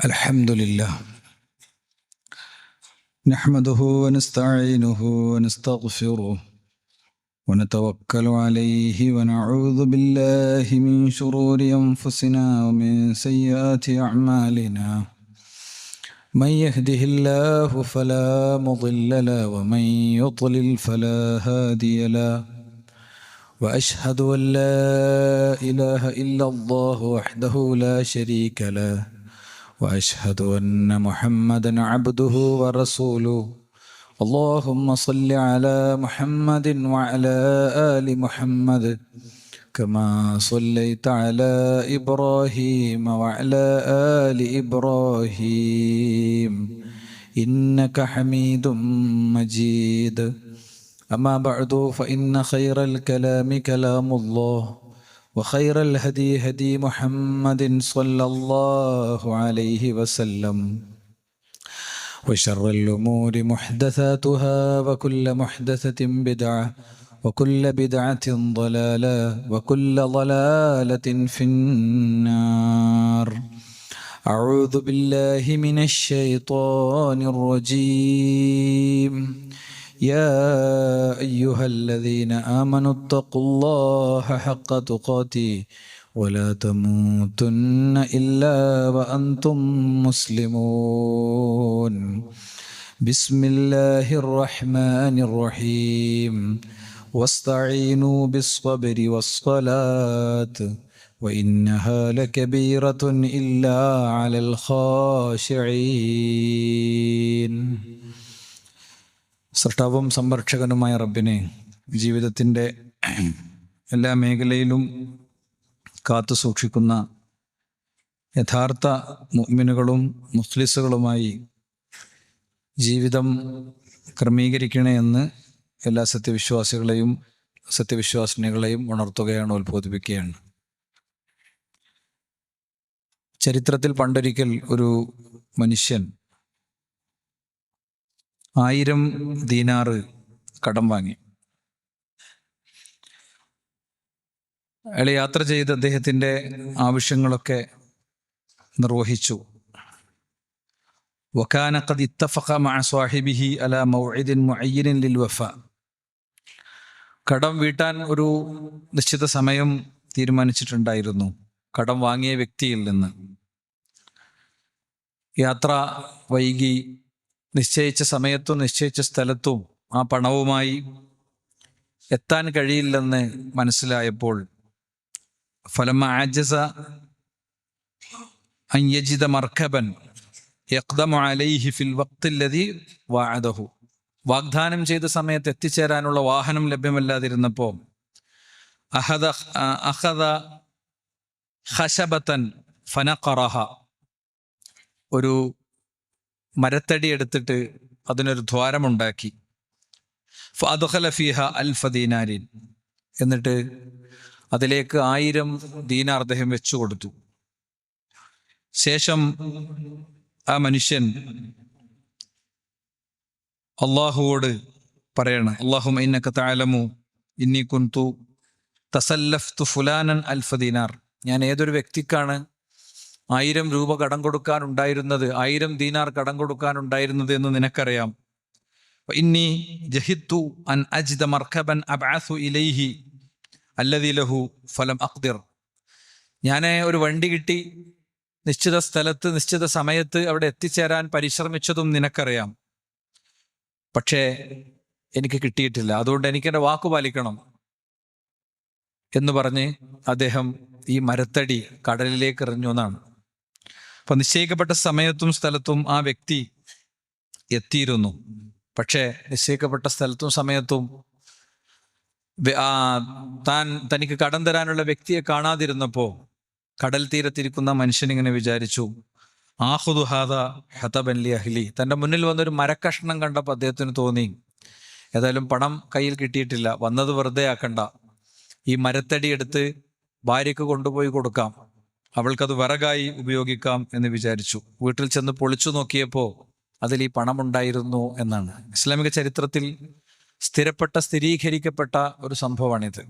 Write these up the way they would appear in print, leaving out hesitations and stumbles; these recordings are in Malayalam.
الحمد لله نحمده ونستعينه ونستغفره ونتوكل عليه ونعوذ بالله من شرور أنفسنا ومن سيئات أعمالنا من يهده الله فلا مضل له ومن يضلل فلا هادي له وأشهد أن لا إله إلا الله وحده لا شريك له وأشهد أن محمدًا عبده ورسوله اللهم صل على محمد وعلى آل محمد كما صليت على إبراهيم وعلى آل إبراهيم إنك حميد مجيد أما بعد فإن خير الكلام كلام الله وخير الهدي هدي محمد صلى الله عليه وسلم وشر الأمور محدثاتها وكل محدثة بدعة وكل بدعة ضلالة وكل ضلالة في النار أعوذ بالله من الشيطان الرجيم يا أيها الذين آمنوا اتقوا الله حق تقاته ولا تموتن إلا وأنتم مسلمون بسم الله الرحمن الرحيم واستعينوا بالصبر والصلاة وإنها لكبيرة إلا على الخاشعين. സൃഷ്ടാവും സംരക്ഷകനുമായ റബ്ബിനെ ജീവിതത്തിൻ്റെ എല്ലാ മേഖലയിലും കാത്തു സൂക്ഷിക്കുന്ന യഥാർത്ഥ മുഅ്മിനുകളും മുഖ്ലിസുകളുമായി ജീവിതം ക്രമീകരിക്കണേ എന്ന് എല്ലാ സത്യവിശ്വാസികളെയും സത്യവിശ്വാസിനികളെയും ഉണർത്തുകയാണ്, ഉത്ബോധിപ്പിക്കുകയാണ്. ചരിത്രത്തിൽ പണ്ടൊരിക്കൽ ഒരു മനുഷ്യൻ 1000 ദീനാർ കടം വാങ്ങി. അയാൾ യാത്ര ചെയ്ത് അദ്ദേഹത്തിൻ്റെ ആവശ്യങ്ങളൊക്കെ നിർവഹിച്ചു. വകാന ഖദ് ഇത്തഫഖ മഅ സ്വാഹിബിഹി അലാ മൗഇദിൻ മുഅയ്യനിൻ ലിൽ വഫാ. കടം വീട്ടാൻ ഒരു നിശ്ചിത സമയം തീരുമാനിച്ചിട്ടുണ്ടായിരുന്നു കടം വാങ്ങിയ വ്യക്തിയിൽ നിന്ന്. യാത്ര വൈകി നിശ്ചയിച്ച സമയത്തും നിശ്ചയിച്ച സ്ഥലത്തും ആ പണവുമായി എത്താൻ കഴിയില്ലെന്ന് മനസ്സിലായപ്പോൾ ഫലമ്മ അജസ അൻ യജിദ മർക്കബൻ യഖ്ദമു അലൈഹി ഫിൽ വഖ്തില്ലദി വഅദഹു. വാഗ്ദാനം ചെയ്ത സമയത്ത് എത്തിച്ചേരാനുള്ള വാഹനം ലഭ്യമല്ലാതിരുന്നപ്പോൾ അഖദ ഖശബതൻ ഫനഖറഹ, ഒരു മരത്തടി എടുത്തിട്ട് അതിനൊരു ദ്വാരമുണ്ടാക്കി. ഫഅദ്ഖല ഫീഹ അൽഫ ദീനാരിൻ, എന്നിട്ട് അതിലേക്ക് 1000 ദീനാർ അദ്ദേഹം വെച്ചു കൊടുത്തു. ശേഷം ആ മനുഷ്യൻ അള്ളാഹുവോട് പറയണം, അല്ലാഹുമ്മ ഇന്നക തഅലമു ഇന്നി കുൻതു തസല്ലഫ്തു ഫുലാനൻ അൽഫ ദീനാർ. ഞാൻ ഏതൊരു വ്യക്തിക്കാണ് 1000 രൂപ കടം കൊടുക്കാനുണ്ടായിരുന്നത്, 1000 ദീനാർ കടം കൊടുക്കാനുണ്ടായിരുന്നത് എന്ന് നിനക്കറിയാം. ഇന്നി ജഹിദ്തു അൻ അജ്ദ മർക്കബൻ അബ്അസു ഇലൈഹി അല്ലദീ ലഹു ഫലം അഖ്ദിർ. ഞാൻ ഒരു വണ്ടി കിട്ടി നിശ്ചിത സ്ഥലത്ത് നിശ്ചിത സമയത്ത് അവിടെ എത്തിച്ചേരാൻ പരിശ്രമിച്ചതും നിനക്കറിയാം. പക്ഷേ എനിക്ക് കിട്ടിയിട്ടില്ല, അതുകൊണ്ട് എനിക്കെൻ്റെ വാക്കു പാലിക്കണം എന്ന് പറഞ്ഞ് അദ്ദേഹം ഈ മരത്തടി കടലിലേക്ക് എറിഞ്ഞു എന്നാണ്. അപ്പൊ നിശ്ചയിക്കപ്പെട്ട സമയത്തും സ്ഥലത്തും ആ വ്യക്തി എത്തിയിരുന്നു. പക്ഷേ നിശ്ചയിക്കപ്പെട്ട സ്ഥലത്തും സമയത്തും തനിക്ക് കടം തരാനുള്ള വ്യക്തിയെ കാണാതിരുന്നപ്പോൾ കടൽ തീരത്തിരിക്കുന്ന മനുഷ്യൻ ഇങ്ങനെ വിചാരിച്ചു, ആഖുദു ഹാദാ ഹതബൻ ലി അഹ്ലി. തൻ്റെ മുന്നിൽ വന്നൊരു മരക്കഷ്ണം കണ്ടപ്പോൾ അദ്ദേഹത്തിന് തോന്നി, ഏതായാലും പണം കയ്യിൽ കിട്ടിയിട്ടില്ല, വന്നത് വെറുതെ ആക്കണ്ട, ഈ മരത്തടി എടുത്ത് ഭാര്യയ്ക്ക് കൊണ്ടുപോയി കൊടുക്കാം, അവൾക്കത് വിറകായി ഉപയോഗിക്കാം എന്ന് വിചാരിച്ചു. വീട്ടിൽ ചെന്ന് പൊളിച്ചു നോക്കിയപ്പോൾ അതിൽ ഈ പണമുണ്ടായിരുന്നു എന്നാണ്. ഇസ്ലാമിക ചരിത്രത്തിൽ സ്ഥിരീകരിക്കപ്പെട്ട ഒരു സംഭവമാണിത്.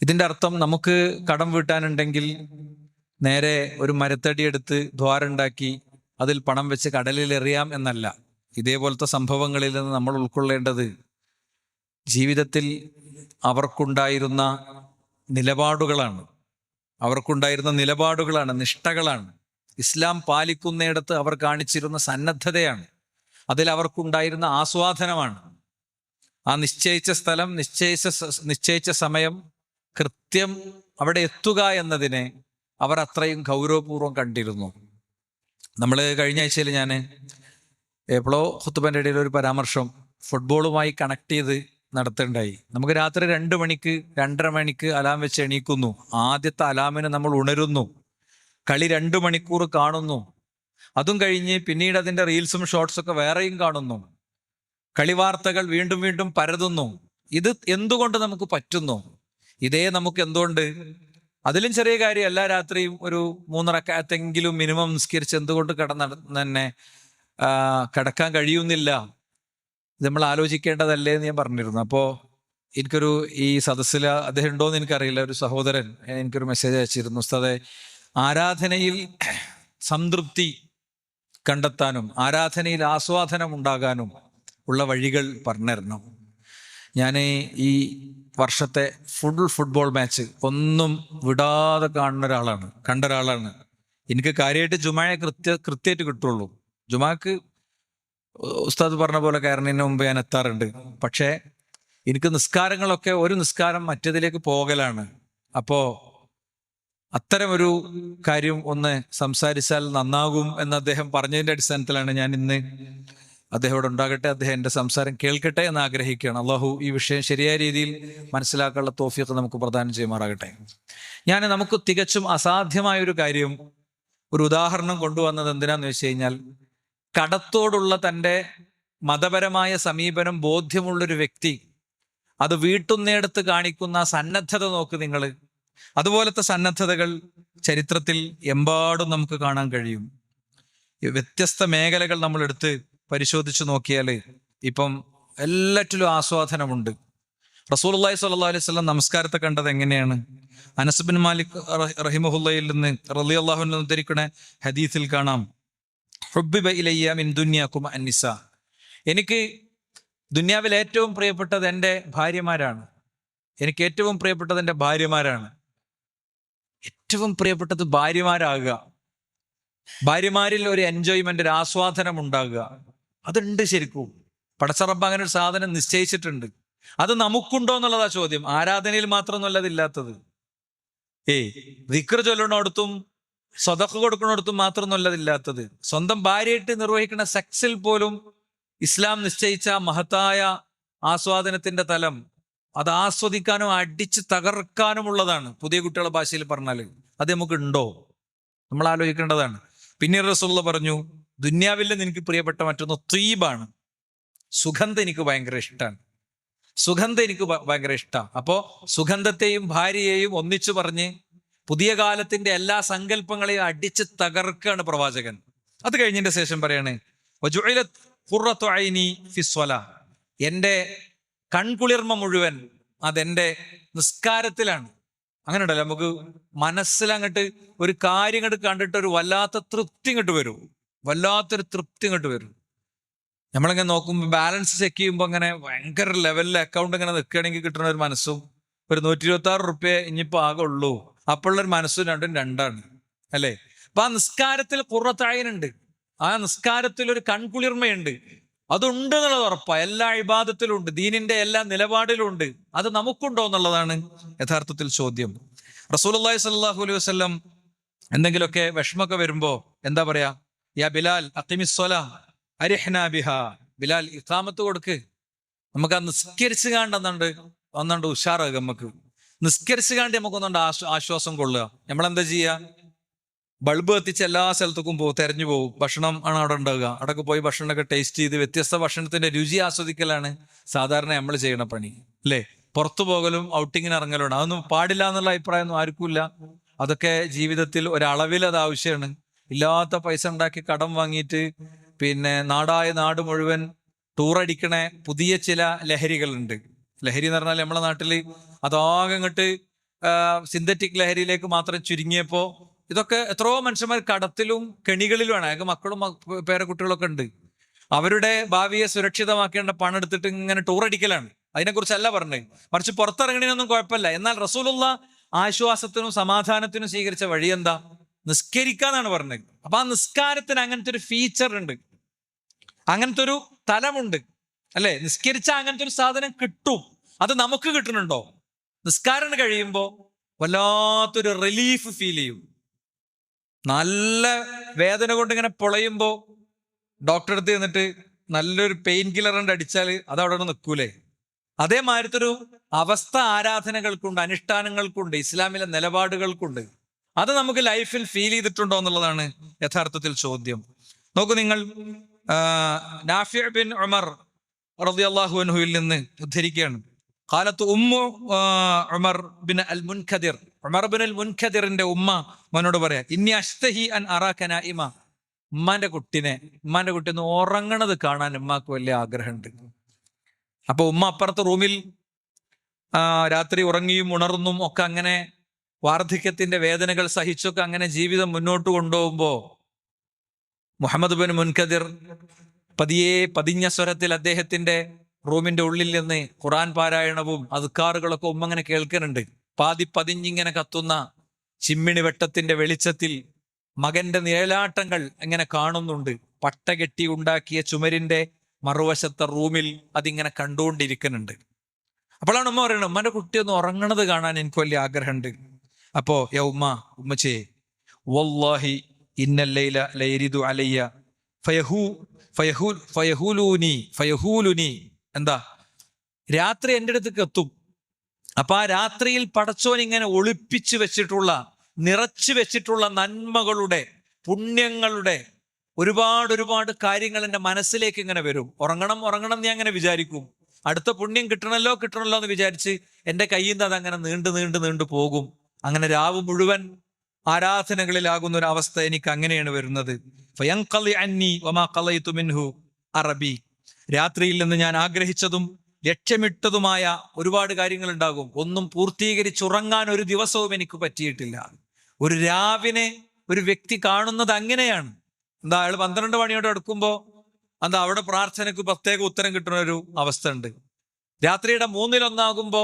ഇതിൻ്റെ അർത്ഥം നമുക്ക് കടം വീട്ടാനുണ്ടെങ്കിൽ നേരെ ഒരു മരത്തടി എടുത്ത് ദ്വാരുണ്ടാക്കി അതിൽ പണം വെച്ച് കടലിൽ എറിയാം എന്നല്ല. ഇതേപോലത്തെ സംഭവങ്ങളിൽ നിന്ന് നമ്മൾ ഉൾക്കൊള്ളേണ്ടത് ജീവിതത്തിൽ അവർക്കുണ്ടായിരുന്ന നിലപാടുകളാണ്, നിഷ്ഠകളാണ്. ഇസ്ലാം പാലിക്കുന്നിടത്ത് അവർ കാണിച്ചിരുന്ന സന്നദ്ധതയാണ്. അതിൽ അവർക്കുണ്ടായിരുന്ന ആസ്വാദനമാണ്. ആ നിശ്ചയിച്ച സ്ഥലം, നിശ്ചയിച്ച സമയം കൃത്യം അവിടെ എത്തുക എന്നതിനെ അവർ അത്രയും ഗൗരവപൂർവ്വം കണ്ടിരുന്നു. നമ്മൾ കഴിഞ്ഞ ആഴ്ചയിൽ ഞാൻ എപ്പോഴോ ഖുത്ബന്റെ ഇടയിൽ ഒരു പരാമർശം ഫുട്ബോളുമായി കണക്ട് ചെയ്ത് നടത്തേണ്ടായി. നമുക്ക് രാത്രി 2 മണിക്ക് 2:30 മണിക്ക് അലാം വെച്ച് എണീക്കുന്നു. ആദ്യത്തെ അലാമിന് നമ്മൾ ഉണരുന്നു, കളി 2 മണിക്കൂർ കാണുന്നു. അതും കഴിഞ്ഞ് പിന്നീട് അതിൻ്റെ റീൽസും ഷോർട്സൊക്കെ വേറെയും കാണുന്നു. കളി വാർത്തകൾ വീണ്ടും വീണ്ടും പരതുന്നു. ഇത് എന്തുകൊണ്ട് നമുക്ക് പറ്റുന്നു? ഇതേ നമുക്ക് എന്തുകൊണ്ട്, അതിലും ചെറിയ കാര്യം, എല്ലാ രാത്രിയും ഒരു 3 റക്അത്തെങ്കിലും മിനിമം നിസ്കരിച്ച് എന്തുകൊണ്ട് കിടക്കാൻ കഴിയുന്നില്ല? ഇത് നമ്മൾ ആലോചിക്കേണ്ടതല്ലേ എന്ന് ഞാൻ പറഞ്ഞിരുന്നു. അപ്പോൾ എനിക്കൊരു ഈ സദസ്സിൽ അദ്ദേഹം ഉണ്ടോയെന്ന് എനിക്കറിയില്ല, ഒരു സഹോദരൻ എനിക്കൊരു മെസ്സേജ് അയച്ചിരുന്നു. ഉസ്താദേ, ആരാധനയിൽ സംതൃപ്തി കണ്ടെത്താനും ആരാധനയിൽ ആസ്വാദനം ഉണ്ടാകാനും ഉള്ള വഴികൾ പറഞ്ഞിരുന്നു. ഞാൻ ഈ വർഷത്തെ ഫുട്ബോൾ മാച്ച് ഒന്നും വിടാതെ കണ്ട ഒരാളാണ്. എനിക്ക് കാര്യമായിട്ട് ജുമായെ കൃത്യമായിട്ട് കിട്ടുള്ളൂ. ജുമാക്ക് ഉസ്താദ് പറഞ്ഞ പോലെ കയറുന്നതിന് മുമ്പ് ഞാൻ എത്താറുണ്ട്. പക്ഷേ എനിക്ക് നിസ്കാരങ്ങളൊക്കെ ഒരു നിസ്കാരം മറ്റേതിലേക്ക് പോകലാണ്. അപ്പോൾ അത്തരമൊരു കാര്യം ഒന്ന് സംസാരിച്ചാൽ നന്നാകും എന്ന് അദ്ദേഹം പറഞ്ഞതിൻ്റെ അടിസ്ഥാനത്തിലാണ് ഞാൻ ഇന്ന് അദ്ദേഹത്തോട് ഉണ്ടാകട്ടെ, അദ്ദേഹം എൻ്റെ സംസാരം കേൾക്കട്ടെ എന്ന് ആഗ്രഹിക്കുകയാണ്. അള്ളാഹു ഈ വിഷയം ശരിയായ രീതിയിൽ മനസ്സിലാക്കാനുള്ള തൗഫീഖ് നമുക്ക് പ്രദാനം ചെയ്യുമാറാകട്ടെ. നമുക്ക് തികച്ചും അസാധ്യമായൊരു കാര്യം, ഒരു ഉദാഹരണം കൊണ്ടുവന്നത് എന്തിനാന്ന് വെച്ച് കഴിഞ്ഞാൽ, കടത്തോടുള്ള തൻ്റെ മതപരമായ സമീപനം ബോധ്യമുള്ളൊരു വ്യക്തി അത് വീട്ടുന്നേടത്ത് കാണിക്കുന്ന സന്നദ്ധത നോക്ക് നിങ്ങൾ. അതുപോലത്തെ സന്നദ്ധതകൾ ചരിത്രത്തിൽ എമ്പാടും നമുക്ക് കാണാൻ കഴിയും. വ്യത്യസ്ത മേഖലകൾ നമ്മൾ എടുത്ത് പരിശോധിച്ചു നോക്കിയാൽ ഇപ്പം എല്ലാറ്റിലും ആസ്വാദനമുണ്ട്. റസൂലുള്ളാഹി സ്വല്ലല്ലാഹു അലൈഹി വസല്ലം നമസ്കാരത്തെ കണ്ടത് എങ്ങനെയാണ്? അനസ് ബിൻ മാലിക് റഹിമഹുല്ലയിൽ നിന്ന് റളിയല്ലാഹു അൻഹു ഉദ്ധരിക്കുന്ന ഹദീസിൽ കാണാം, ഹുബ്ബിബ ഇലയ്യ മിൻ ദുനിയാകും അന്നിസാ. എനിക്ക് ദുനിയാവിൽ ഏറ്റവും പ്രിയപ്പെട്ടത് എൻ്റെ ഭാര്യമാരാണ്. എനിക്ക് ഏറ്റവും പ്രിയപ്പെട്ടത് എൻ്റെ ഭാര്യമാരാണ്. ഏറ്റവും പ്രിയപ്പെട്ടത് ഭാര്യമാരാകുക, ഭാര്യമാരിൽ ഒരു എൻജോയ്മെന്റ്, ഒരു ആസ്വാദനം ഉണ്ടാകുക, അതുണ്ട്. ശരിക്കും പടച്ച റബ്ബ് അങ്ങനെ ഒരു സാധനം നിശ്ചയിച്ചിട്ടുണ്ട്. അത് നമുക്കുണ്ടോ എന്നുള്ളതാ ചോദ്യം. ആരാധനയിൽ മാത്രമൊന്നുമല്ല അതില്ലാത്തത്. ദിക്ർ ചൊല്ലണോടത്തും സ്വതഖ കൊടുക്കണോടത്തും മാത്രമൊന്നുമല്ല അതില്ലാത്തത്. സ്വന്തം ഭാര്യയായിട്ട് നിർവഹിക്കുന്ന സെക്സിൽ പോലും ഇസ്ലാം നിശ്ചയിച്ച മഹത്തായ ആസ്വാദനത്തിന്റെ തലം, അത് ആസ്വദിക്കാനും അടിച്ച് തകർക്കാനുമുള്ളതാണ്. പുതിയ കുട്ടികളുടെ ഭാഷയിൽ പറഞ്ഞാൽ അത് നമുക്ക് ഉണ്ടോ നമ്മൾ ആലോചിക്കേണ്ടതാണ്. പിന്നീട് റസൂലുള്ളാഹി പറഞ്ഞു, ദുന്യാവിൽ എനിക്ക് പ്രിയപ്പെട്ട മറ്റൊന്ന് ത്വീബാണ്. സുഗന്ധം എനിക്ക് ഭയങ്കര ഇഷ്ടമാണ്. അപ്പോ സുഗന്ധത്തെയും ഭാര്യയെയും ഒന്നിച്ചു പറഞ്ഞ് പുതിയ കാലത്തിന്റെ എല്ലാ സങ്കല്പങ്ങളെയും അടിച്ച് തകർക്കാണ് പ്രവാചകൻ. അത് കഴിഞ്ഞതിന്റെ ശേഷം പറയാണ്, വജുഇലത് ഖുറത്തു ഐനി ഫിസ്വലാ. എൻ്റെ കൺകുളിർമ മുഴുവൻ അതെൻ്റെ നിസ്കാരത്തിലാണ്. അങ്ങനെ ഉണ്ടല്ലോ, നമുക്ക് മനസ്സിലങ്ങോട്ട് ഒരു കാര്യം ഇങ്ങോട്ട് കണ്ടിട്ട് ഒരു വല്ലാത്തൊരു തൃപ്തി ഇങ്ങോട്ട് വരും. നമ്മളിങ്ങനെ നോക്കുമ്പോൾ ബാലൻസ് ചെക്ക് ചെയ്യുമ്പോൾ അങ്ങനെ ഭയങ്കര ലെവലിൽ അക്കൗണ്ട് ഇങ്ങനെ നിൽക്കുകയാണെങ്കിൽ കിട്ടുന്ന ഒരു മനസ്സും, ഒരു 126 റുപ്യ ഇനിയിപ്പോൾ ആകെ ഉള്ളൂ, അപ്പോഴുള്ളൊരു മനസ്സും രണ്ടാണ് അല്ലേ? അപ്പൊ ആ നിസ്കാരത്തിൽ ഖുറത്തായിനുണ്ട്, ആ നിസ്കാരത്തിൽ ഒരു കൺകുളിർമയുണ്ട്. അതുണ്ട് എന്നുള്ളത് ഉറപ്പാണ്. എല്ലാ ഇബാദത്തിലും ഉണ്ട്, ദീനിന്റെ എല്ലാ നിലപാടിലും ഉണ്ട്. അത് നമുക്കുണ്ടോ എന്നുള്ളതാണ് യഥാർത്ഥത്തിൽ ചോദ്യം. റസൂലുള്ളാഹി സ്വല്ലല്ലാഹു അലൈഹി വസല്ലം എന്തെങ്കിലുമൊക്കെ വിഷമൊക്കെ വരുമ്പോ എന്താ പറയാ? യാ ബിലാൽ അഖിമിസ്സലാ അരിഹ്നാ ബിഹാ. ബിലാൽ ഇഖാമത്ത് കൊടുക്ക്. നമുക്ക് ആ നിസ്കരിച്ചു ഒന്നുണ്ട് ഉഷാറാകുക. നമുക്ക് നിസ്കരിച്ചു നമുക്ക് ഒന്നുണ്ട് ആശ്വാസം കൊള്ളുക. നമ്മളെന്താ ചെയ്യുക? ബൾബ് കത്തിച്ച് എല്ലാ സ്ഥലത്തേക്കും തെരഞ്ഞു പോകും. ഭക്ഷണം ആണ് അവിടെ ഉണ്ടാവുക. അവിടെയൊക്കെ പോയി ഭക്ഷണമൊക്കെ ടേസ്റ്റ് ചെയ്ത് വ്യത്യസ്ത ഭക്ഷണത്തിന്റെ രുചി ആസ്വദിക്കലാണ് സാധാരണ നമ്മൾ ചെയ്യണ പണി, അല്ലേ? പുറത്തു പോകലും ഔട്ടിങ്ങിന് ഇറങ്ങലുണ്ട്. അതൊന്നും പാടില്ല എന്നുള്ള അഭിപ്രായമൊന്നും ആർക്കുമില്ല. അതൊക്കെ ജീവിതത്തിൽ ഒരളവിൽ അത് ആവശ്യമാണ്. ഇല്ലാത്ത പൈസ ഉണ്ടാക്കി കടം വാങ്ങിയിട്ട് പിന്നെ നാട് മുഴുവൻ ടൂറടിക്കണ പുതിയ ചില ലഹരികളുണ്ട്. ലഹരി എന്ന് പറഞ്ഞാൽ നമ്മളെ നാട്ടിൽ അതാകെ ഇങ്ങോട്ട് സിന്തറ്റിക് ലഹരിയിലേക്ക് മാത്രം ചുരുങ്ങിയപ്പോൾ ഇതൊക്കെ എത്രയോ മനുഷ്യന്മാർ കടത്തിലും കെണികളിലുമാണ്. അയാൾക്ക് മക്കളും പേരക്കുട്ടികളൊക്കെ ഉണ്ട്. അവരുടെ ഭാവിയെ സുരക്ഷിതമാക്കേണ്ട പണം എടുത്തിട്ട് ഇങ്ങനെ ടൂർ അടിക്കലാണ്. അതിനെക്കുറിച്ചല്ല പറഞ്ഞത്, മറിച്ച് പുറത്തിറങ്ങണതിനൊന്നും കുഴപ്പമില്ല. എന്നാൽ റസൂലുള്ള ആശ്വാസത്തിനും സമാധാനത്തിനും സ്വീകരിച്ച വഴി എന്താ? നിസ്കരിക്കാന്നാണ് പറഞ്ഞത്. അപ്പൊ ആ നിസ്കാരത്തിന് അങ്ങനത്തെ ഒരു ഫീച്ചർ ഉണ്ട്, അങ്ങനത്തെ ഒരു തലമുണ്ട്, അല്ലെ? നിസ്കരിച്ചാൽ അങ്ങനത്തെ ഒരു സാധനം കിട്ടും. അത് നമുക്ക് കിട്ടുന്നുണ്ടോ? നിസ്കാരം കഴിയുമ്പോ വല്ലാത്തൊരു റിലീഫ് ഫീൽ ചെയ്യും. നല്ല വേദന കൊണ്ട് ഇങ്ങനെ പൊളയുമ്പോ ഡോക്ടറെ അടുത്ത് ചെന്നിട്ട് നല്ലൊരു പെയിൻ കില്ലർ കൊണ്ട് അടിച്ചാൽ അത് അവിടെ നിൽക്കൂലേ? അതേമാതിരത്തൊരു അവസ്ഥ ആരാധനകൾക്കുണ്ട്, അനുഷ്ഠാനങ്ങൾക്കുണ്ട്, ഇസ്ലാമിലെ നിലപാടുകൾക്കുണ്ട്. അത് നമുക്ക് ലൈഫിൽ ഫീൽ ചെയ്തിട്ടുണ്ടോ എന്നുള്ളതാണ് യഥാർത്ഥത്തിൽ ചോദ്യം. നോക്കൂ നിങ്ങൾ, നാഫി ബിൻ ഉമർ റളിയല്ലാഹു അൻഹുവിൽ നിന്ന് ഉദ്ധരിക്കുകയാണ്. ഖാലത്ത് ഉമ്മു ഉമർ ബിൻ അൽ മുൻഖദിർ, ഉമർ ബിൻ അൽ മുൻഖദിറിന്റെ ഉമ്മ മോനോട് പറയാ, ഇന്നി അഷ്തഹി അൻ അറാക നായിമ. ഉമ്മാന്റെ കുട്ടി ഒന്ന് ഉറങ്ങണത് കാണാൻ ഉമ്മാക്ക് വലിയ ആഗ്രഹമുണ്ട്. അപ്പൊ ഉമ്മ അപ്പുറത്തെ റൂമിൽ രാത്രി ഉറങ്ങിയും ഉണർന്നും ഒക്കെ അങ്ങനെ വാർദ്ധക്യത്തിന്റെ വേദനകൾ സഹിച്ചൊക്കെ അങ്ങനെ ജീവിതം മുന്നോട്ട് കൊണ്ടുപോകുമ്പോ മുഹമ്മദ് ബിൻ മുൻഖദിർ പതിഞ്ഞ സ്വരത്തിൽ അദ്ദേഹത്തിന്റെ റൂമിന്റെ ഉള്ളിൽ നിന്ന് ഖുർആൻ പാരായണവും അദ്കാറുകളൊക്കെ ഉമ്മ അങ്ങനെ കേൾക്കുന്നുണ്ട്. പതിഞ്ഞിങ്ങനെ കത്തുന്ന ചിമ്മിണി വെട്ടത്തിന്റെ വെളിച്ചത്തിൽ മകന്റെ നിഴലാട്ടങ്ങൾ ഇങ്ങനെ കാണുന്നുണ്ട്. പട്ടകെട്ടി ഉണ്ടാക്കിയ ചുമരിന്റെ മറുവശത്തെ റൂമിൽ അതിങ്ങനെ കണ്ടുകൊണ്ടിരിക്കുന്നുണ്ട്. അപ്പോഴാണ് ഉമ്മ പറയുന്നത്, ഉമ്മന്റെ കുട്ടി ഒന്ന് ഉറങ്ങണത് കാണാൻ എനിക്ക് വലിയ ആഗ്രഹമുണ്ട്. അപ്പോ യാ ഉമ്മച്ചേ, വല്ലാഹി ഇന്നൽ ലൈല ലയരിദു അലയ്യ ഫയഹൂലുനി. എന്താ? രാത്രി എൻ്റെ അടുത്തേക്ക് എത്തും. അപ്പൊ ആ രാത്രിയിൽ പടച്ചോൻ ഇങ്ങനെ ഒളിപ്പിച്ചു വെച്ചിട്ടുള്ള, നിറച്ചു വെച്ചിട്ടുള്ള നന്മകളുടെ, പുണ്യങ്ങളുടെ ഒരുപാട് കാര്യങ്ങൾ എൻ്റെ മനസ്സിലേക്ക് ഇങ്ങനെ വരും. ഉറങ്ങണം ഞാൻ അങ്ങനെ വിചാരിക്കും. അടുത്ത പുണ്യം കിട്ടണല്ലോ എന്ന് വിചാരിച്ച് എൻ്റെ കയ്യിൽ നിന്ന് അതങ്ങനെ നീണ്ടു പോകും. അങ്ങനെ രാവ് മുഴുവൻ ആരാധനകളിലാകുന്ന ഒരു അവസ്ഥ എനിക്ക് അങ്ങനെയാണ് വരുന്നത്. ഫയൻഖളി അന്നി വമാ ഖളൈതു മിൻഹു അറബി. രാത്രിയിൽ നിന്ന് ഞാൻ ആഗ്രഹിച്ചതും ലക്ഷ്യമിട്ടതുമായ ഒരുപാട് കാര്യങ്ങൾ ഉണ്ടാകും. ഒന്നും പൂർത്തീകരിച്ചുറങ്ങാൻ ഒരു ദിവസവും എനിക്ക് പറ്റിയിട്ടില്ല. ഒരു രാവിനെ ഒരു വ്യക്തി കാണുന്നത് അങ്ങനെയാണ്. എന്താ, അയാൾ 12 മണിയോടെ എടുക്കുമ്പോ അവിടെ പ്രാർത്ഥനയ്ക്ക് പ്രത്യേക ഉത്തരം കിട്ടുന്ന ഒരു അവസ്ഥ ഉണ്ട്. രാത്രിയുടെ 1/3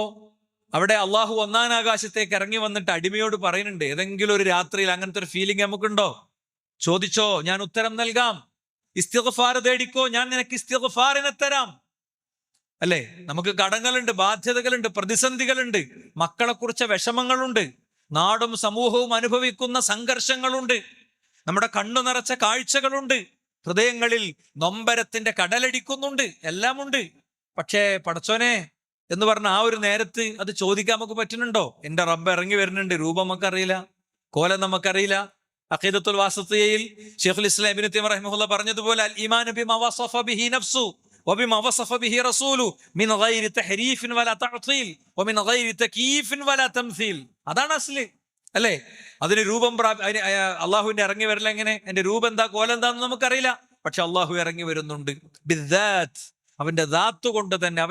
അവിടെ അള്ളാഹു 1-ാം ആകാശത്തേക്ക് ഇറങ്ങി വന്നിട്ട് അടിമയോട് പറയുന്നുണ്ട്, ഏതെങ്കിലും ഒരു രാത്രിയിൽ അങ്ങനത്തെ ഒരു ഫീലിംഗ് നമുക്കുണ്ടോ? ചോദിച്ചോ, ഞാൻ ഉത്തരം നൽകാം. ഇസ്തിഗ്ഫാർ തേടിക്കോ, ഞാൻ നിനക്ക് ഇസ്തിഗ്ഫാറിനെ തരാം. അല്ലെ? നമുക്ക് കടങ്ങളുണ്ട്, ബാധ്യതകളുണ്ട്, പ്രതിസന്ധികളുണ്ട്, മക്കളെ കുറിച്ച വിഷമങ്ങളുണ്ട്, നാടും സമൂഹവും അനുഭവിക്കുന്ന സംഘർഷങ്ങളുണ്ട്, നമ്മുടെ കണ്ണു നിറച്ച കാഴ്ചകളുണ്ട്, ഹൃദയങ്ങളിൽ നൊമ്പരത്തിന്റെ കടലടിക്കുന്നുണ്ട്, എല്ലാം ഉണ്ട്. പക്ഷേ പടച്ചോനെ എന്ന് പറഞ്ഞ ആ ഒരു നേരത്ത് അത് ചോദിക്കാൻ നമുക്ക് പറ്റുന്നുണ്ടോ? എന്റെ റബ്ബ് ഇറങ്ങി വരുന്നുണ്ട്, രൂപം നമുക്കറിയില്ല, കോലം നമുക്കറിയില്ല. അഖീദത്തുൽ വാസിത്തിയയിൽ ശൈഖുൽ ഇസ്ലാം ഇബ്നു തൈമിയ്യ റഹിമഹുല്ലാഹ് പറഞ്ഞതുപോലെ അൽ ഈമാനു ബിമാ വസഫ ബിഹി നഫ്സു വബിമാ വസഫ ബിഹി റസൂലു മിൻ ഗൈരി തഹരീഫിൻ വലാ തഅ്തീൽ വമിൻ ഗൈരി തകീഫിൻ വലാ തംസീൽ. അതാണ് അസ്ല്, അല്ലേ? അതിന് രൂപം അള്ളാഹുവിന്റെ ഇറങ്ങി വരില്ല. എങ്ങനെ? എന്റെ രൂപം എന്താ, കോലം എന്താന്ന് നമുക്കറിയില്ല. പക്ഷെ അള്ളാഹു ഇറങ്ങി വരുന്നുണ്ട്. ബിദ്ദാത്ത്, അവന്റെ ദാത്ത് കൊണ്ട് തന്നെ,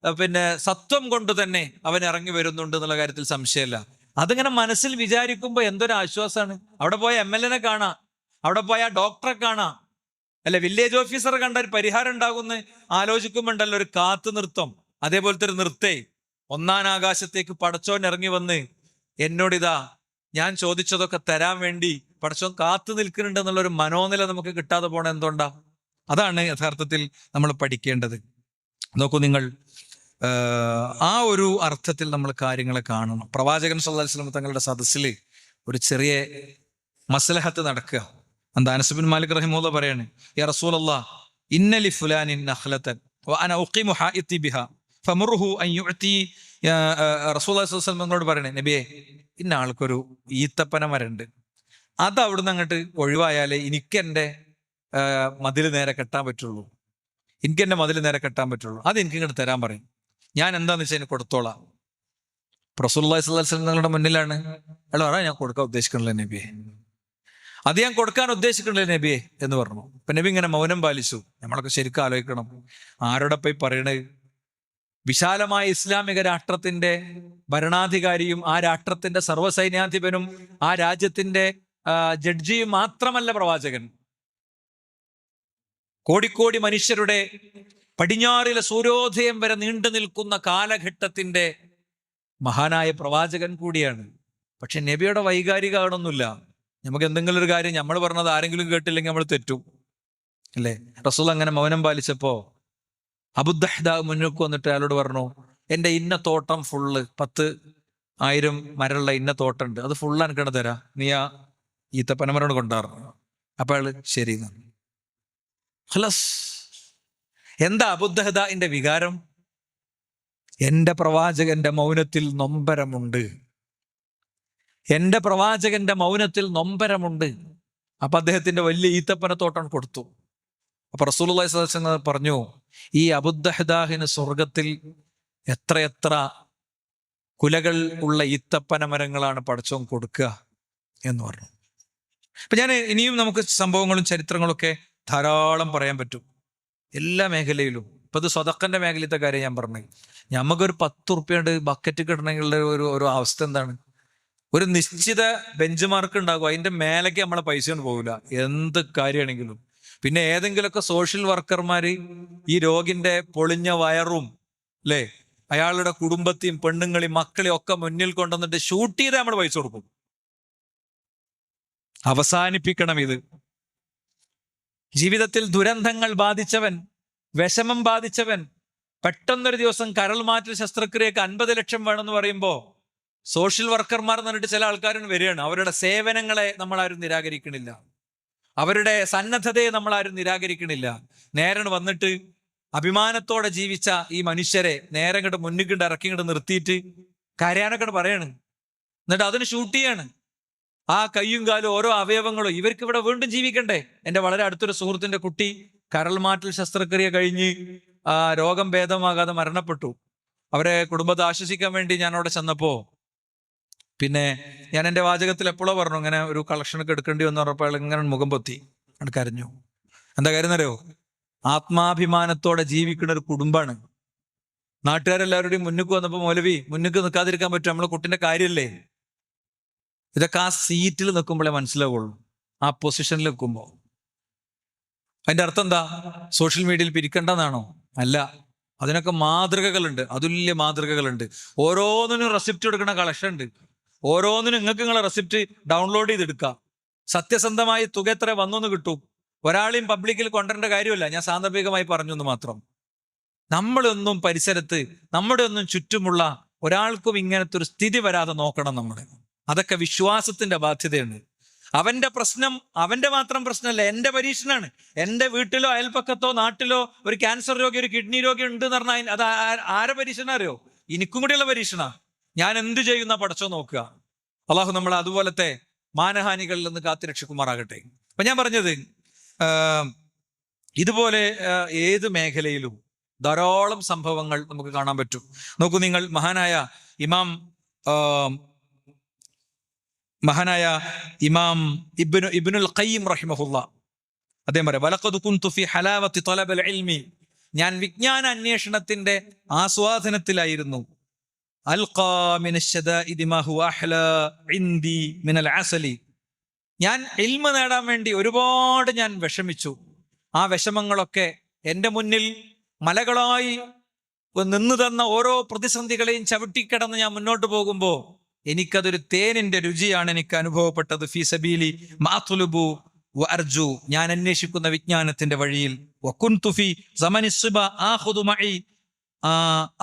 അവന്റെ സത്വം കൊണ്ട് തന്നെ അവൻ ഇറങ്ങി വരുന്നുണ്ട് എന്നുള്ള കാര്യത്തിൽ സംശയമില്ല. അതിങ്ങനെ മനസ്സിൽ വിചാരിക്കുമ്പോ എന്തൊരു ആശ്വാസമാണ്. അവിടെ പോയ MLA കാണാം, അവിടെ പോയ ഡോക്ടറെ കാണാം, അല്ലെ വില്ലേജ് ഓഫീസറെ കണ്ട ഒരു പരിഹാരം ഉണ്ടാകുന്ന ആലോചിക്കുമ്പോണ്ടല്ലോ ഒരു കാത്തു നൃത്തം. അതേപോലത്തെ ഒരു നൃത്തേ 1-ാം ആകാശത്തേക്ക് പടച്ചോൻ ഇറങ്ങി വന്ന് എന്നോടിതാ ഞാൻ ചോദിച്ചതൊക്കെ തരാൻ വേണ്ടി പടച്ചോൻ കാത്തു നിൽക്കുന്നുണ്ട് എന്നുള്ളൊരു മനോനില നമുക്ക് കിട്ടാതെ പോണ എന്തുകൊണ്ടാ? അതാണ് യഥാർത്ഥത്തിൽ നമ്മൾ പഠിക്കേണ്ടത്. നോക്കൂ നിങ്ങൾ, ആ ഒരു അർത്ഥത്തിൽ നമ്മൾ കാര്യങ്ങളെ കാണണം. പ്രവാചകൻ സല്ലല്ലാഹു അലൈഹി വസല്ലം തങ്ങളുടെ സദസ്സിൽ ഒരു ചെറിയ മസ്ലഹത്ത് നടക്കുക. അനസ് ബിൻ മാലിക് റഹിമഹുല്ലാഹ് പറയാണ്, യാ റസൂലല്ലാഹ് ഇന്ന ലി ഫുലാനിൻ നഖ്ലതൻ വഅന ഉഖീമു ഹായിതി ബിഹാ ഫമറുഹു അൻ യുഅതി. റസൂലുള്ളാഹി സ്വല്ലല്ലാഹു അലൈഹി വസല്ലം തങ്ങളോട് പറയണേ, നബിയെ, ഇന്ന ആൾക്കൊരു ഈത്തപ്പന മരമുണ്ട്, അത് അവിടുന്ന് അങ്ങോട്ട് ഒഴിവായാലേ എനിക്ക് എൻ്റെ മതിൽ നേരെ കെട്ടാൻ പറ്റുള്ളൂ, അത് എനിക്ക് ഇങ്ങോട്ട് തരാൻ പറയും. ഞാൻ എന്താന്ന് വെച്ചാൽ എനിക്ക് കൊടുത്തോളാം. റസൂലുള്ളാഹി സ്വല്ലല്ലാഹു അലൈഹി വസല്ലം തങ്ങളുടെ മുന്നിലാണ്. അയാൾ പറയാം, ഞാൻ കൊടുക്കാൻ ഉദ്ദേശിക്കണില്ല നബിയെ, അത് ഞാൻ കൊടുക്കാൻ ഉദ്ദേശിക്കണില്ല നബിയെ എന്ന് പറഞ്ഞു. അപ്പൊ നബി ഇങ്ങനെ മൗനം പാലിച്ചു. നമ്മളൊക്കെ ശരിക്കും ആലോചിക്കണം, ആരോടെ പോയി പറയണേ? വിശാലമായ ഇസ്ലാമിക രാഷ്ട്രത്തിന്റെ ഭരണാധികാരിയും ആ രാഷ്ട്രത്തിന്റെ സർവ്വസൈന്യാധിപനും ആ രാജ്യത്തിന്റെ ജഡ്ജിയും മാത്രമല്ല പ്രവാചകൻ. കോടിക്കോടി മനുഷ്യരുടെ പടിഞ്ഞാറിലെ സൂര്യോദയം വരെ നീണ്ടു നിൽക്കുന്ന കാലഘട്ടത്തിന്റെ മഹാനായ പ്രവാചകൻ കൂടിയാണ്. പക്ഷെ നബിയുടെ വൈകാരികമാണൊന്നുമില്ല. നമുക്ക് എന്തെങ്കിലും ഒരു കാര്യം നമ്മൾ പറഞ്ഞത് ആരെങ്കിലും കേട്ടില്ലെങ്കിൽ നമ്മൾ തെറ്റും അല്ലേ? റസൂൽ അങ്ങനെ മൗനം പാലിച്ചപ്പോ അബൂദ്ദഹ്ദ മുന്നോട്ട് വന്നിട്ട് അയാളോട് പറഞ്ഞു, എൻ്റെ ഇന്ന തോട്ടം ഫുള്ള് 10,000 മരമുള്ള ഇന്ന തോട്ടമുണ്ട്, അത് ഫുള്ള് എനിക്കാണ് തരാ, നീ ആ ഈത്തപ്പനമരോട് കൊണ്ടാറുന്നു. അപ്പൊ അയാള് ശരി. ഖലസ്. എന്താ അബൂദ്ദഹ്ദന്റെ വികാരം? എൻ്റെ പ്രവാചകന്റെ മൗനത്തിൽ നൊമ്പരമുണ്ട്, എൻ്റെ പ്രവാചകന്റെ മൗനത്തിൽ നൊമ്പരമുണ്ട്. അപ്പൊ അദ്ദേഹത്തിന്റെ വലിയ ഈത്തപ്പനത്തോട്ടം കൊടുത്തു. അപ്പൊ റസൂലുള്ളാഹി സ്വല്ലല്ലാഹു അലൈഹി വസല്ലം പറഞ്ഞു, ഈ അബൂദ്ദഹ്ദാഹിന് സ്വർഗത്തിൽ എത്രയെത്ര കുലകൾ ഉള്ള ഈത്തപ്പന മരങ്ങളാണ് പടച്ചോൻ കൊടുക്കുക എന്ന് പറഞ്ഞു. അപ്പൊ ഞാൻ ഇനിയും നമുക്ക് സംഭവങ്ങളും ചരിത്രങ്ങളൊക്കെ ധാരാളം പറയാൻ പറ്റും എല്ലാ മേഖലയിലും. ഇപ്പൊ ഇത് സ്വതക്കന്റെ മേഖലത്തെ കാര്യം ഞാൻ പറഞ്ഞു. നമുക്കൊരു 10 ഉറുപ്പ്യണ്ട് ബക്കറ്റ് കിട്ടണമെങ്കിൽ ഒരു അവസ്ഥ എന്താണ്? ഒരു നിശ്ചിത ബെഞ്ച് മാർക്ക് ഉണ്ടാകും, അതിന്റെ മേലേക്ക് നമ്മളെ പൈസ കൊണ്ട് പോകില്ല എന്ത് കാര്യമാണെങ്കിലും. പിന്നെ ഏതെങ്കിലുമൊക്കെ സോഷ്യൽ വർക്കർമാര് ഈ രോഗിന്റെ പൊളിഞ്ഞ വയറും അല്ലേ, അയാളുടെ കുടുംബത്തെയും പെണ്ണുങ്ങളെയും മക്കളെയും ഒക്കെ മുന്നിൽ കൊണ്ടുവന്നിട്ട് ഷൂട്ട് ചെയ്ത് നമ്മൾ പൈസ കൊടുക്കും. അവസാനിപ്പിക്കണം ഇത്. ജീവിതത്തിൽ ദുരന്തങ്ങൾ ബാധിച്ചവൻ, വിഷമം ബാധിച്ചവൻ, പെട്ടെന്നൊരു ദിവസം കരൾ മാറ്റൽ ശസ്ത്രക്രിയക്ക് 50 ലക്ഷം വേണമെന്ന് പറയുമ്പോ സോഷ്യൽ വർക്കർമാർ എന്ന് പറഞ്ഞിട്ട് ചില ആൾക്കാരും വരികയാണ്. അവരുടെ സേവനങ്ങളെ നമ്മളാരും നിരാകരിക്കണില്ല, അവരുടെ സന്നദ്ധതയെ നമ്മളാരും നിരാകരിക്കണില്ല. നേരെ വന്നിട്ട് അഭിമാനത്തോടെ ജീവിച്ച ഈ മനുഷ്യരെ നേരെ ഇങ്ങോട്ട് മുന്നിൽ ഇറക്കി ഇങ്ങോട്ട് നിർത്തിയിട്ട് കരയാനൊക്കെ പറയാണ്. എന്നിട്ട് അതിന് ഷൂട്ട് ചെയ്യാണ്. ആ കയ്യും കാലും ഓരോ അവയവങ്ങളും ഇവർക്ക് ഇവിടെ വീണ്ടും ജീവിക്കണ്ടേ. എൻ്റെ വളരെ അടുത്തൊരു സുഹൃത്തിന്റെ കുട്ടി കരൾ മാറ്റൽ ശസ്ത്രക്രിയ കഴിഞ്ഞ് രോഗം ഭേദമാകാതെ മരണപ്പെട്ടു. അവരെ കുടുംബത്തെ ആശ്വസിക്കാൻ വേണ്ടി ഞാൻ അവിടെ ചെന്നപ്പോ പിന്നെ ഞാൻ എൻ്റെ വാചകത്തിൽ എപ്പോഴോ പറഞ്ഞു ഇങ്ങനെ ഒരു കളക്ഷനൊക്കെ എടുക്കേണ്ടി വന്ന് പറഞ്ഞപ്പോൾ അയാൾ ഇങ്ങനെ മുഖം പൊത്തി അവിടെ കരഞ്ഞു. എന്താ കാര്യം എന്നറിയോ? ആത്മാഭിമാനത്തോടെ ജീവിക്കുന്ന ഒരു കുടുംബാണ്. നാട്ടുകാരെല്ലാവരുടെയും മുന്നിക്ക് വന്നപ്പോൾ മൗലവി മുന്നിക്ക് നിൽക്കാതിരിക്കാൻ പറ്റും, നമ്മളെ കുട്ടിന്റെ കാര്യമല്ലേ. ഇതൊക്കെ ആ സീറ്റിൽ നിൽക്കുമ്പോഴേ മനസ്സിലാവുള്ളൂ, ആ പൊസിഷനിൽ നിൽക്കുമ്പോൾ. അതിന്റെ അർത്ഥം എന്താ? സോഷ്യൽ മീഡിയയിൽ പിരിക്കണ്ടെന്നാണോ? അല്ല, അതിനൊക്കെ മാതൃകകളുണ്ട്, അതുല്യ മാതൃകകളുണ്ട്. ഓരോന്നിനും റെസിപ്റ്റ് എടുക്കുന്ന കളക്ഷൻ ഉണ്ട്. ഓരോന്നിനും നിങ്ങൾക്ക് നിങ്ങളെ റെസിപ്റ്റ് ഡൗൺലോഡ് ചെയ്തെടുക്കാം. സത്യസന്ധമായി തുക എത്ര വന്നൊന്ന് കിട്ടും. ഒരാളെയും പബ്ലിക്കിൽ കൊണ്ടുവരേണ്ട കാര്യമല്ല, ഞാൻ സാന്ദർഭികമായി പറഞ്ഞു എന്ന് മാത്രം. നമ്മളൊന്നും പരിസരത്ത് നമ്മുടെ ഒന്നും ചുറ്റുമുള്ള ഒരാൾക്കും ഇങ്ങനത്തെ ഒരു സ്ഥിതി വരാതെ നോക്കണം നമ്മൾ. അതൊക്കെ വിശ്വാസത്തിന്റെ ബാധ്യതയാണ്. അവന്റെ പ്രശ്നം അവന്റെ മാത്രം പ്രശ്നമല്ല, എന്റെ പരീക്ഷണാണ്. എന്റെ വീട്ടിലോ അയൽപ്പക്കത്തോ നാട്ടിലോ ഒരു ക്യാൻസർ രോഗി, ഒരു കിഡ്നി രോഗി ഉണ്ട് എന്ന് പറഞ്ഞാൽ അത് ആരെ പരീക്ഷണ അറിയോ? എനിക്കും കൂടിയുള്ള പരീക്ഷണ. ഞാൻ എന്ത് ചെയ്യുന്ന പടച്ചോ നോക്കുക. അള്ളാഹു നമ്മളെ അതുപോലത്തെ മാനഹാനികളിൽ നിന്ന് കാത്തുരക്ഷിക്കുമാറാകട്ടെ. അപ്പൊ ഞാൻ പറഞ്ഞത് ഇതുപോലെ ഏത് മേഖലയിലും ധാരാളം സംഭവങ്ങൾ നമുക്ക് കാണാൻ പറ്റും. നോക്കൂ നിങ്ങൾ, മഹാനായ ഇമാം ഇബ്നുൽ ഖയ്യിം റഹിമഹുല്ലാ അദ്ദേഹം പറയാം, വലഖദ് കുൻതു ഫീ ഹലാവത്തി തലബൽ ഇൽമി, ഞാൻ വിജ്ഞാന അന്വേഷണത്തിന്റെ ആസ്വാദനത്തിലായിരുന്നു. അൽഖാ മിനശ് ശദാഇദി മാ ഹുവ അഹ്ലാ ഇൻദി മിനൽ അസലി, ഞാൻ ഇൽമ നേടാൻ വേണ്ടി ഒരുപാട് ഞാൻ വിഷമിച്ചു. ആ വിഷമങ്ങളൊക്കെ എൻ്റെ മുന്നിൽ മലകളായി നിന്ന് തന്ന ഓരോ പ്രതിസന്ധികളെയും ചവിട്ടിക്കിടന്ന് ഞാൻ മുന്നോട്ട് പോകുമ്പോൾ എനിക്കതൊരു തേനിന്റെ രുചിയാണ് എനിക്ക് അനുഭവപ്പെട്ടത്. ഫീ സബീലി മാതുലുബു വഅർജു, ഞാൻ അന്വേഷിക്കുന്ന വിജ്ഞാനത്തിന്റെ വഴിയിൽ. വകുൻതു ഫീ സമനി സിബ ആഖുദു മഇ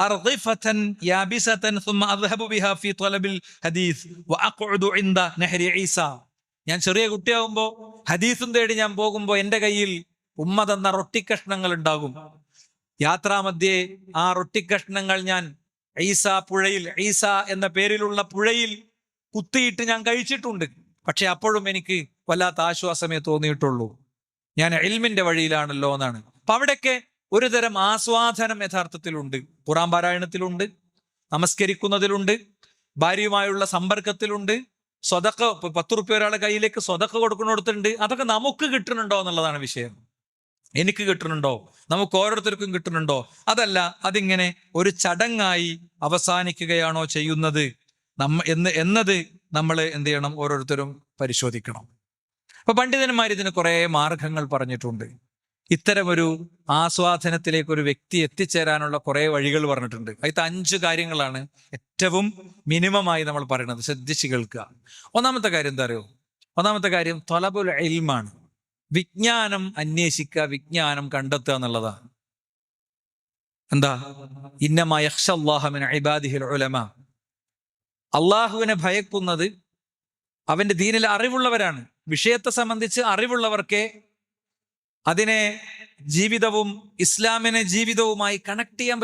അർദിഫതൻ യാബിസതൻ ثم اذهب بها في طلب الحديث واقعد عند نهر ഈസാ, ഞാൻ ചെറിയ കുട്ടിയാകുമ്പോൾ ഹദീസും തേടി ഞാൻ പോകുമ്പോൾ എൻ്റെ കയ്യിൽ ഉമ്മ തന്ന റൊട്ടിക്കഷ്ണങ്ങൾ ഉണ്ടാകും. യാത്രാമധ്യേ ആ റൊട്ടിക്കഷ്ണങ്ങൾ ഞാൻ ഈസാ പുഴയിൽ, ഈസാ എന്ന പേരിലുള്ള പുഴയിൽ കുത്തിയിട്ട് ഞാൻ കഴിച്ചിട്ടുണ്ട്. പക്ഷെ അപ്പോഴും എനിക്ക് വല്ലാത്ത ആശ്വാസമേ തോന്നിയിട്ടുള്ളൂ, ഞാൻ ഇൽമിന്റെ വഴിയിലാണല്ലോ എന്നാണ്. അപ്പൊ അവിടെയൊക്കെ ഒരു തരം ആസ്വാദനം യഥാർത്ഥത്തിലുണ്ട്. ഖുർആൻ പാരായണത്തിലുണ്ട്, നമസ്കരിക്കുന്നതിലുണ്ട്, ഭാര്യയുമായുള്ള സമ്പർക്കത്തിലുണ്ട്, സ്വതക്ക 10 റുപ്യ ഒരാളുടെ കയ്യിലേക്ക് സ്വതക്ക കൊടുക്കുന്നിടത്തുണ്ട്. അതൊക്കെ നമുക്ക് കിട്ടുന്നുണ്ടോ എന്നുള്ളതാണ് വിഷയം. എനിക്ക് കിട്ടുന്നുണ്ടോ, നമുക്ക് ഓരോരുത്തർക്കും കിട്ടുന്നുണ്ടോ, അതല്ല അതിങ്ങനെ ഒരു ചടങ്ങായി അവസാനിക്കുകയാണോ ചെയ്യുന്നത് എന്നത് നമ്മൾ എന്ത് ചെയ്യണം, ഓരോരുത്തരും പരിശോധിക്കണം. അപ്പൊ പണ്ഡിതന്മാർ ഇതിന് കുറെ മാർഗങ്ങൾ പറഞ്ഞിട്ടുണ്ട്. ഇത്തരമൊരു ആസ്വാദനത്തിലേക്ക് ഒരു വ്യക്തി എത്തിച്ചേരാനുള്ള കുറെ വഴികൾ പറഞ്ഞിട്ടുണ്ട്. അതിൽ 5 കാര്യങ്ങളാണ് ഏറ്റവും മിനിമമായി നമ്മൾ പറയുന്നത്. ശ്രദ്ധിച്ച് കേൾക്കുക. ഒന്നാമത്തെ കാര്യം എന്താ അറിയോ? ഒന്നാമത്തെ കാര്യം ത്വലബുൽ ഇൽമാണ്. വിജ്ഞാനം അന്വേഷിക്കുക, വിജ്ഞാനം കണ്ടെത്തുക എന്നുള്ളതാണ്. എന്താ? ഇന്നമാ യഖ്ശല്ലാഹ മിൻ ഇബാദിഹിൽ ഉലമാ. അള്ളാഹുവിനെ ഭയക്കുന്നത് അവന്റെ ദീനിൽ അറിവുള്ളവരാണ്. വിഷയത്തെ സംബന്ധിച്ച് അറിവുള്ളവർക്കേ അതിനെ ജീവിതവും ഇസ്ലാമിനെ ജീവിതവുമായി കണക്ട് ചെയ്യാൻ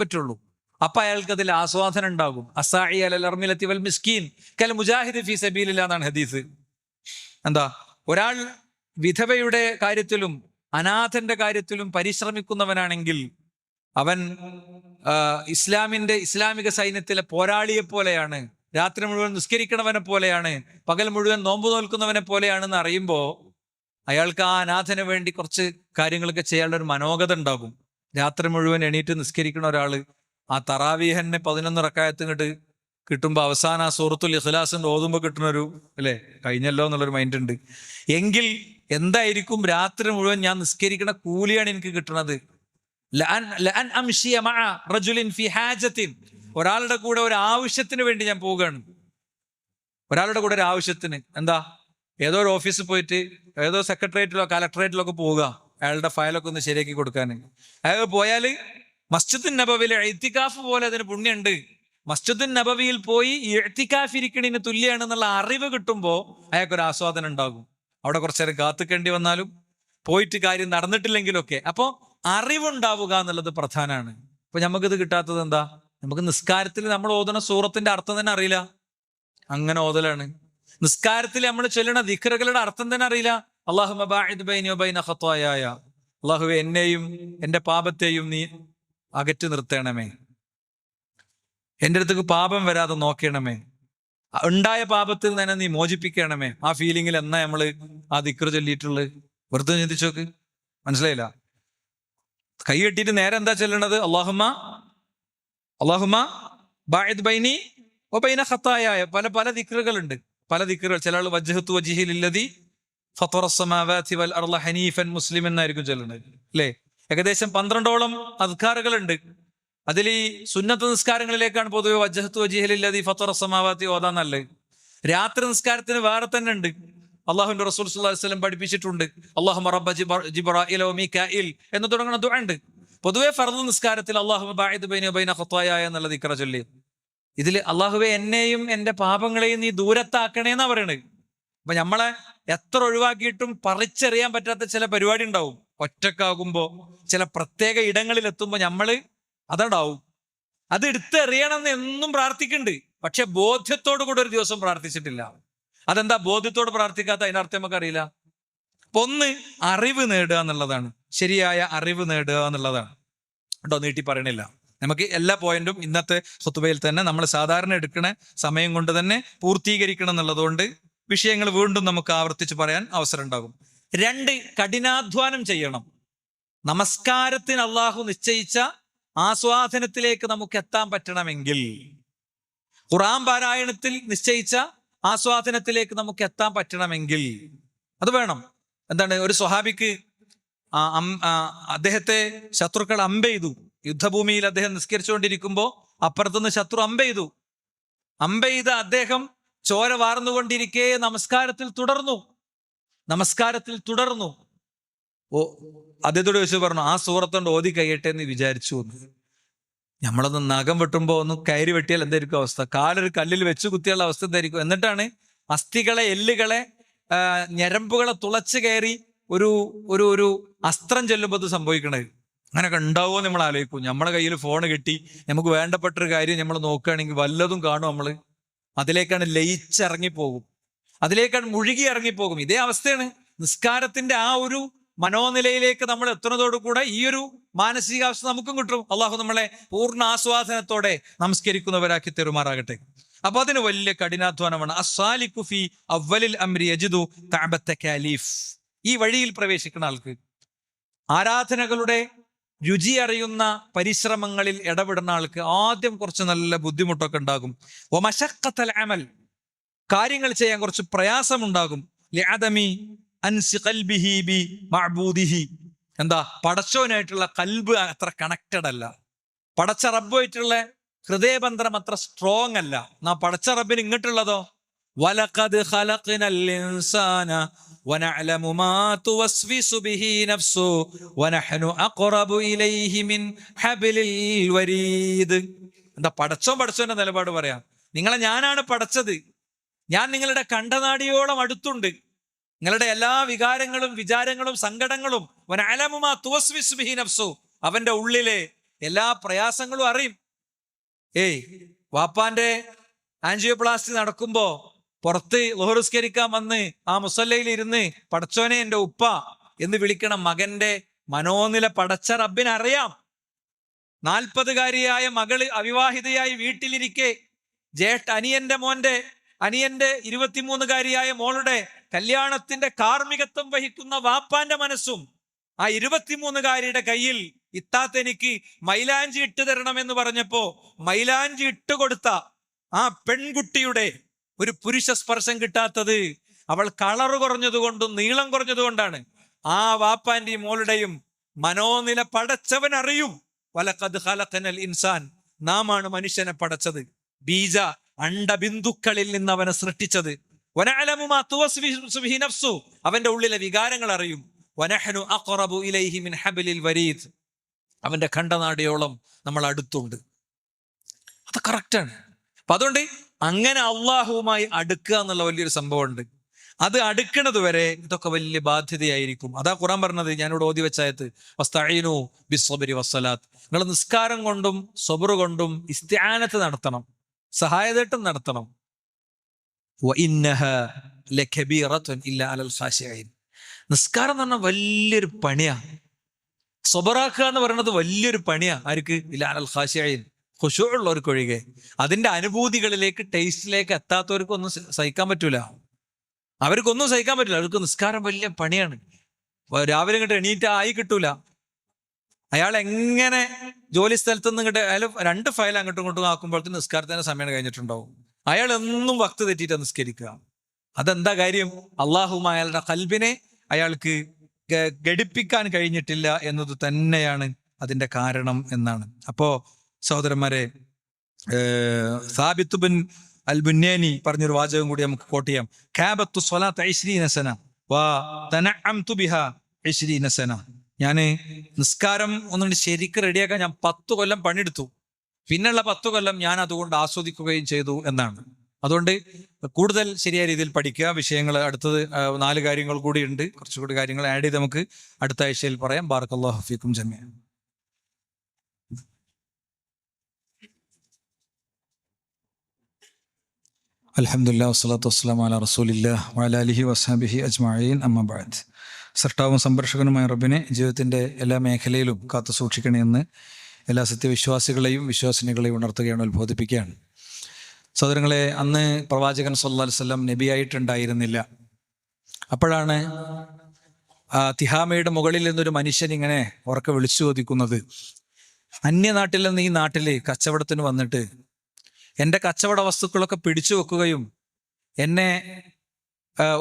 പറ്റുള്ളൂ. അപ്പൊ അയാൾക്ക് അതിൽ ആസ്വാദനം ഉണ്ടാകും. അസാഇ അലൽ അർമിലത്തി വൽ മിസ്കീൻ കൽ മുജാഹിദ് ഫീ സബീലില്ലാഹ് എന്നാണ് ഹദീസ്. എന്താ? ഒരാൾ വിധവയുടെ കാര്യത്തിലും അനാഥന്റെ കാര്യത്തിലും പരിശ്രമിക്കുന്നവനാണെങ്കിൽ അവൻ ഇസ്ലാമിക സൈന്യത്തിലെ പോരാളിയെ പോലെയാണ്, രാത്രി മുഴുവൻ നിസ്കരിക്കണവനെ പോലെയാണ്, പകൽ മുഴുവൻ നോമ്പ് നോൽക്കുന്നവനെ പോലെയാണെന്ന് അറിയുമ്പോൾ അയാൾക്ക് ആ അനാഥന് വേണ്ടി കുറച്ച് കാര്യങ്ങളൊക്കെ ചെയ്യാനുള്ള ഒരു മനോഗത ഉണ്ടാകും. രാത്രി മുഴുവൻ എണീറ്റ് നിസ്കരിക്കുന്ന ഒരാള് ആ തറാവീഹന്നെ 11 റക്അത്ത് ഇങ്ങോട്ട് കിട്ടുമ്പോൾ അവസാനം ആ സൂറത്തുൽ ഇഖ്ലാസിന്റെ ഓതുമ്പോൾ കിട്ടുന്നൊരു അല്ലേ, കഴിഞ്ഞല്ലോ എന്നുള്ളൊരു മൈൻഡ് ഉണ്ട്. എങ്കിൽ എന്തായിരിക്കും രാത്രി മുഴുവൻ ഞാൻ നിസ്കരിക്കുന്ന കൂലിയാണ് എനിക്ക് കിട്ടുന്നത്. ഒരാളുടെ കൂടെ ഒരു ആവശ്യത്തിന് വേണ്ടി ഞാൻ പോവുകയാണ്. ഒരാളുടെ കൂടെ ഒരു ആവശ്യത്തിന്, എന്താ, ഏതോ ഒരു ഓഫീസിൽ പോയിട്ട് ഏതോ സെക്രട്ടേറിയറ്റിലോ കലക്ടറേറ്റിലോ ഒക്കെ പോവുക, അയാളുടെ ഫയലൊക്കെ ഒന്ന് ശരിയാക്കി കൊടുക്കാൻ. അയാൾ പോയാൽ മസ്ജിദുൻ നബവിയിൽ ഇഅ്തികാഫ് പോലെ അതിന് പുണ്യമുണ്ട്. മസ്ജിദുൻ നബവിയിൽ പോയി ഇഅ്തികാഫ് ഇരിക്കണതിന് തുല്യാണെന്നുള്ള അറിവ് കിട്ടുമ്പോൾ അയാൾക്കൊരു ആസ്വാദനം ഉണ്ടാകും. അവിടെ കുറച്ചു നേരം കാത്തുക്കേണ്ടി വന്നാലും പോയിട്ട് കാര്യം നടന്നിട്ടില്ലെങ്കിലൊക്കെ. അപ്പോൾ അറിവുണ്ടാവുക എന്നുള്ളത് പ്രധാനമാണ്. അപ്പൊ നമുക്കിത് കിട്ടാത്തത് എന്താ? നമുക്ക് നിസ്കാരത്തിൽ നമ്മൾ ഓതുന്ന സൂറത്തിന്റെ അർത്ഥം തന്നെ അറിയില്ല, അങ്ങനെ ഓതലാണ്. നിസ്കാരത്തിൽ നമ്മൾ ചൊല്ലണ ദിക്റുകളുടെ അർത്ഥം തന്നെ അറിയില്ല. അല്ലാഹുമ്മ ബാഇദ് ബൈനി വബൈന ഖത്വായായ, അല്ലാഹുവേ എന്നെയും എൻ്റെ പാപത്തെയും നീ അകറ്റി നിർത്തണമേ, എൻ്റെ അടുത്തേക്ക് പാപം വരാതെ നോക്കണമേ, ഉണ്ടായ പാപത്തിൽ തന്നെ നീ മോചിപ്പിക്കണമേ. ആ ഫീലിങ്ങിൽ എന്നാ നമ്മള് ആ ദിക്റ് ചൊല്ലിയിട്ടുള്ളത്? വെറുതെ ചിന്തിച്ചോക്ക്, മനസ്സിലായില്ല? കൈ കെട്ടിയിട്ട് നേരെ എന്താ ചൊല്ലണത്? അല്ലാഹുമ്മ ബാഇദ് ബൈനി വബൈന ഖത്വായായ. പല ദിക്റുകളുണ്ട്, പല ദിക്റുകൾ. ചില ആൾ വജ്ഹതു വജ്ഹി ലില്ലദി ഫത്തറസ് സമാവാതി വൽ അർള ഹനീഫൻ മുസ്ലിം എന്നായിരിക്കും ചൊല്ലുന്നത്, അല്ലേ? ഏകദേശം 12ഓളം അദ്കാറുകളുണ്ട്. അതിൽ ഈ സുന്നത്ത് നിസ്കാരങ്ങളിലേക്കാണ് പൊതുവെ വജ്ഹതു വജ്ഹി ലില്ലദി ഫത്തറസ് സമാവാതി ഓതാന്നല്ലേ. രാത്രി നിസ്കാരത്തിന് വേറെ തന്നെ ഉണ്ട്. അള്ളാഹുവിന്റെ റസൂൽ സ്വല്ലല്ലാഹു അലൈഹി വസല്ലം പഠിപ്പിച്ചിട്ടുണ്ട്. അല്ലാഹുമ്മ റബ്ബ ജിബ്രാഈല വ മീകായിൽ എന്ന് തുടങ്ങുന്ന ദുആ ഉണ്ട്. പൊതുവെ ഫർദ് നിസ്കാരത്തിൽ അല്ലാഹുമ്മ ബാഇദ് ബൈനി വബൈന ഖത്വായായ എന്നുള്ള ദിക്ർ ചൊല്ലി. ഇതിൽ അള്ളാഹുവെ എന്നെയും എൻ്റെ പാപങ്ങളെയും നീ ദൂരത്താക്കണേന്നാ പറയണത്. അപ്പൊ നമ്മളെ എത്ര ഒഴിവാക്കിയിട്ടും പറിച്ചെറിയാൻ പറ്റാത്ത ചില പരിപാടി ഉണ്ടാവും. ഒറ്റക്കാകുമ്പോ ചില പ്രത്യേക ഇടങ്ങളിൽ എത്തുമ്പോൾ നമ്മള് അതുണ്ടാവും. അത് എടുത്തെറിയണം എന്ന് എന്നും പ്രാർത്ഥിക്കുന്നുണ്ട്, പക്ഷെ ബോധ്യത്തോടു കൂടെ ഒരു ദിവസം പ്രാർത്ഥിച്ചിട്ടില്ല. അതെന്താ ബോധ്യത്തോട് പ്രാർത്ഥിക്കാത്ത? അതിനർത്ഥം നമുക്ക് അറിയില്ല. അപ്പൊ ഒന്ന് അറിവ് നേടുക എന്നുള്ളതാണ്, ശരിയായ അറിവ് നേടുക എന്നുള്ളതാണ് കേട്ടോ. നീട്ടി പറയണില്ല, നമുക്ക് എല്ലാ പോയിന്റും ഇന്നത്തെ ഖുതുബയിൽ തന്നെ നമ്മൾ സാധാരണ എടുക്കുന്ന സമയം കൊണ്ട് തന്നെ പൂർത്തീകരിക്കണം എന്നുള്ളതുകൊണ്ട് വിഷയങ്ങൾ വീണ്ടും നമുക്ക് ആവർത്തിച്ച് പറയാൻ അവസരം ഉണ്ടാകും. 2, കഠിനാധ്വാനം ചെയ്യണം. നമസ്കാരത്തിന് അള്ളാഹു നിശ്ചയിച്ച ആസ്വാദനത്തിലേക്ക് നമുക്ക് എത്താൻ പറ്റണമെങ്കിൽ, ഖുർആൻ പാരായണത്തിൽ നിശ്ചയിച്ച ആസ്വാദനത്തിലേക്ക് നമുക്ക് എത്താൻ പറ്റണമെങ്കിൽ അത് വേണം. എന്താണ്? ഒരു സ്വഹാബിക്ക് അദ്ദേഹത്തെ ശത്രുക്കൾ അമ്പെയ്തു. യുദ്ധഭൂമിയിൽ അദ്ദേഹം നിസ്കരിച്ചുകൊണ്ടിരിക്കുമ്പോൾ അപ്പുറത്തുനിന്ന് ശത്രു അമ്പെയ്ത് അദ്ദേഹം ചോര വാർന്നുകൊണ്ടിരിക്കെ നമസ്കാരത്തിൽ തുടർന്നു. അദ്ദേഹത്തോട് ചോദിച്ചു, പറഞ്ഞു, ആ സൂറത്തോണ്ട് ഓതി കഴിയട്ടെ എന്ന് വിചാരിച്ചു എന്ന്. നമ്മളൊന്ന് നഖം വെട്ടുമ്പോ ഒന്ന് കയറി വെട്ടിയാൽ എന്തായിരിക്കും അവസ്ഥ? കാലൊരു കല്ലിൽ വെച്ച് കുത്തിയുള്ള അവസ്ഥ എന്തായിരിക്കും? എന്നിട്ടാണ് അസ്ഥികളെ, എല്ലുകളെ, ഞരമ്പുകളെ തുളച്ച് കയറി ഒരു ഒരു ഒരു അസ്ത്രം ചെല്ലുമ്പോൾ അത് സംഭവിക്കണത്. അങ്ങനെയൊക്കെ ഉണ്ടാവുമോ നമ്മൾ ആലോചിക്കും. നമ്മളെ കയ്യിൽ ഫോൺ കിട്ടി, നമുക്ക് വേണ്ടപ്പെട്ടൊരു കാര്യം നമ്മൾ നോക്കുകയാണെങ്കിൽ വല്ലതും കാണും. നമ്മൾ അതിലേക്കാണ് ലയിച്ചിറങ്ങിപ്പോകും, അതിലേക്കാണ് മുഴുകി ഇറങ്ങിപ്പോകും. ഇതേ അവസ്ഥയാണ് നിസ്കാരത്തിന്റെ ആ ഒരു മനോനിലയിലേക്ക് നമ്മൾ എത്തുന്നതോടുകൂടെ ഈ ഒരു മാനസികാവസ്ഥ നമുക്കും കിട്ടും. അള്ളാഹു നമ്മളെ പൂർണ്ണ ആസ്വാദനത്തോടെ നമസ്കരിക്കുന്നവരാക്കി തെരുമാറാകട്ടെ. അപ്പൊ അതിന് വലിയ കഠിനാധ്വാനമാണ്. അസ്സാലിഖു ഫീ അവ്വലിൽ അംരി യജിദു തഅബത്ത കാലീഫ്. ഈ വഴിയിൽ പ്രവേശിക്കുന്ന ആൾക്ക്, ആരാധനകളുടെ രുചി അറിയുന്ന പരിശ്രമങ്ങളിൽ ഇടപെടുന്ന ആൾക്ക് ആദ്യം കുറച്ച് നല്ല ബുദ്ധിമുട്ടൊക്കെ ഉണ്ടാകും. വമശഖ്ഖത്തുൽ അമൽ, കാര്യങ്ങൾ ചെയ്യാൻ കുറച്ച് പ്രയാസമുണ്ടാകും. ലിഅദമി അൻസി ഖൽബിഹി ബി മഅബൂദിഹി, എന്താ, പടച്ചവനായിട്ടുള്ള കൽബ് അത്ര കണക്റ്റഡ് അല്ല, പടച്ച റബ്ബുമായിട്ടുള്ള ഹൃദയബന്ധനം അത്ര സ്ട്രോങ് അല്ല. എന്നാ പടച്ച റബ്ബിന് ഇങ്ങോട്ടുള്ളതോ വലഖദ് ഖലഖ്നൽ ഇൻസാന വനഅലമു മാ തുവസ്വിസു ബിഹി നഫ്സു വനഹ്നു അഖറബു ഇലൈഹി മിൻ ഹബ്ലിൽ വരീദ്. എന്താ പടച്ചോന്റെ നിലപാട് പറയാം, നിങ്ങളെ ഞാനാണ് പടച്ചത്, ഞാൻ നിങ്ങളുടെ കണ്ടനാടിയോളം അടുത്തുണ്ട്, നിങ്ങളുടെ എല്ലാ വികാരങ്ങളും വിചാരങ്ങളും സങ്കടങ്ങളും വനഅലമു മാ തുവസ്വിസു ബിഹി നഫ്സു, അവന്റെ ഉള്ളിലെ എല്ലാ പ്രയാസങ്ങളും അറിയും. വാപ്പാന്റെ ആൻജിയോപ്ലാസ്റ്റി നടക്കുമ്പോ പുറത്ത് ളുഹ്റുസ്കരിക്കാൻ വന്ന് ആ മുസല്ലയിൽ ഇരുന്ന് പടച്ചോനെ എൻ്റെ ഉപ്പ എന്ന് വിളിക്കണ മകന്റെ മനോനില പടച്ച റബ്ബിനറിയാം. 40-കാരിയായ മകള് അവിവാഹിതയായി വീട്ടിലിരിക്കെ അനിയന്റെ 23-കാരിയായ മോളുടെ കല്യാണത്തിന്റെ കാർമ്മികത്വം വഹിക്കുന്ന വാപ്പാന്റെ മനസ്സും ആ 23-കാരിയുടെ കയ്യിൽ ഇത്താത്തെനിക്ക് മൈലാഞ്ചി ഇട്ട് തരണമെന്ന് പറഞ്ഞപ്പോ മൈലാഞ്ചി ഇട്ടുകൊടുത്ത ആ പെൺകുട്ടിയുടെ ഒരു പുരുഷ സ്പർശം കിട്ടാത്തത് അവൾ കളറ് കുറഞ്ഞതുകൊണ്ടും നീളം കുറഞ്ഞതുകൊണ്ടാണ്. ആ വാപ്പാന്റെയും മോളുടെയും മനോനില പടച്ചവൻ അറിയും. വലഖദ് ഖലഖനൽ ഇൻസാൻ, നാം ആണ് മനുഷ്യനെ പടച്ചത്, ബീജ അണ്ടബിന്ദുക്കളിൽ നിന്ന് അവനെ സൃഷ്ടിച്ചത്. വനഅലമു മാ തുവസ്വിസു ബിഹി നഫ്സു, അവന്റെ ഉള്ളിലെ വികാരങ്ങൾ അറിയും. വനഹ്നു അഖറബു ഇലൈഹി മിൻ ഹബ്ലിൽ വരീദ്, അവന്റെ ഖണ്ഡനാടിയോളം നമ്മൾ അടുത്തുണ്ട്. അത് കറക്റ്റാണ്. അപ്പൊ അതുകൊണ്ട് അങ്ങനെ അള്ളാഹുവുമായി അടുക്കുക എന്നുള്ള വലിയൊരു സംഭവം ഉണ്ട്. അത് അടുക്കണത് വരെ ഇതൊക്കെ വലിയ ബാധ്യതയായിരിക്കും. അതാ ഖുറാൻ പറഞ്ഞത്, ഞാനിവിടെ ഓതി വെച്ചായത് വസ്തഈനു ബിസ്സബ്രി വസ്സലാത്ത്, നിങ്ങൾ നിസ്കാരം കൊണ്ടും സബ്ർ കൊണ്ടും ഇസ്തിആനത്ത് നടത്തണം, സഹായതേട്ടം നടത്തണം. വഇന്നഹാ ലകബീറത്തുൻ ഇല്ലാ അലൽ ഖാശിഈൻ, നിസ്കാരം എന്ന് പറഞ്ഞാൽ വലിയൊരു പണിയാ. സബറാക്കുക എന്ന് പറയുന്നത് വലിയൊരു പണിയാ. ആർക്ക്? ഇല്ലാ അലൽ ഖാശിഈൻ, ഖുശൂഉള്ളവർക്ക് ഒഴികെ. അതിന്റെ അനുഭൂതികളിലേക്ക്, ടേസ്റ്റിലേക്ക് എത്താത്തവർക്കൊന്നും സഹിക്കാൻ പറ്റൂല, അവർക്കൊന്നും സഹിക്കാൻ പറ്റില്ല. അവർക്ക് നിസ്കാരം വലിയ പണിയാണ്. രാവിലെ ഇങ്ങോട്ട് എണീറ്റ് ആയി കിട്ടൂല. അയാൾ എങ്ങനെ ജോലി സ്ഥലത്ത് നിന്ന് ഇങ്ങോട്ട് അയാൾ 2 ഫയൽ അങ്ങോട്ടും ഇങ്ങോട്ടും ആക്കുമ്പോഴത്തേന് നിസ്കാരത്തിന് സമയം കഴിഞ്ഞിട്ടുണ്ടാവും. അയാൾ എന്നും വക്ത് തെറ്റിയിട്ട് നിസ്കരിക്കുക. അതെന്താ കാര്യം? അള്ളാഹുമായ അയാളുടെ ഖൽബിനെ അയാൾക്ക് ഘടിപ്പിക്കാൻ കഴിഞ്ഞിട്ടില്ല എന്നത് തന്നെയാണ് അതിന്റെ കാരണം എന്നാണ്. അപ്പോ സഹോദരന്മാരെ, സാബിത്ത് ബിൻ അൽ ബുന്യാനി പറഞ്ഞൊരു വാചകം കൂടി നമുക്ക് കോട്ട് ചെയ്യാം. കാബത്തു സ്വലാത്ത് 20 സന വ തനഅംതു ബിഹാ 20 സന. ഞാൻ നിസ്കാരം ഒന്നുകൊണ്ട് ശരിക്ക് റെഡിയാക്കാൻ ഞാൻ 10 കൊല്ലം പണിയെടുത്തു, പിന്നുള്ള 10 കൊല്ലം ഞാൻ അതുകൊണ്ട് ആസ്വദിക്കുകയും ചെയ്തു എന്നാണ്. അതുകൊണ്ട് കൂടുതൽ ശരിയായ രീതിയിൽ പഠിക്കുക. വിഷയങ്ങൾ അടുത്തത് 4 കാര്യങ്ങൾ കൂടി ഉണ്ട്, കുറച്ചുകൂടി കാര്യങ്ങൾ ആഡ് ചെയ്ത് നമുക്ക് അടുത്ത ആഴ്ചയിൽ പറയാം. ബാറക്കല്ലാഹു ഫീക്കും ജമീഅൻ. അൽഹംദുലില്ലാഹി വസ്സലാത്തു വസ്സലാമു അലാ റസൂലില്ലാഹി വഅലാ ആലിഹി വസ്ഹബിഹി അജ്മഈൻ, അമ്മാ ബഅദ്. സൃഷ്ടാവും സംരക്ഷകനുമായ റബ്ബിനെ ജീവിതത്തിന്റെ എല്ലാ മേഖലയിലും കാത്തു സൂക്ഷിക്കണേ എന്ന് എല്ലാ സത്യവിശ്വാസികളെയും വിശ്വാസിനികളെയും ഉണർത്തുകയാണ്, ഉത്ബോധിപ്പിക്കുകയാണ്. സഹോദരങ്ങളെ, അന്ന് പ്രവാചകൻ സല്ലല്ലാഹു അലൈഹി വസല്ലം നബിയായിട്ടുണ്ടായിരുന്നില്ല. അപ്പോഴാണ് തിഹാമയുടെ മുകളിൽ നിന്നൊരു മനുഷ്യൻ ഇങ്ങനെ ഉറക്കെ വിളിച്ചു ചോദിക്കുന്നത്, അന്യനാട്ടിൽ നിന്ന് ഈ നാട്ടിൽ കച്ചവടത്തിന് വന്നിട്ട് എൻ്റെ കച്ചവട വസ്തുക്കളൊക്കെ പിടിച്ചു വെക്കുകയും എന്നെ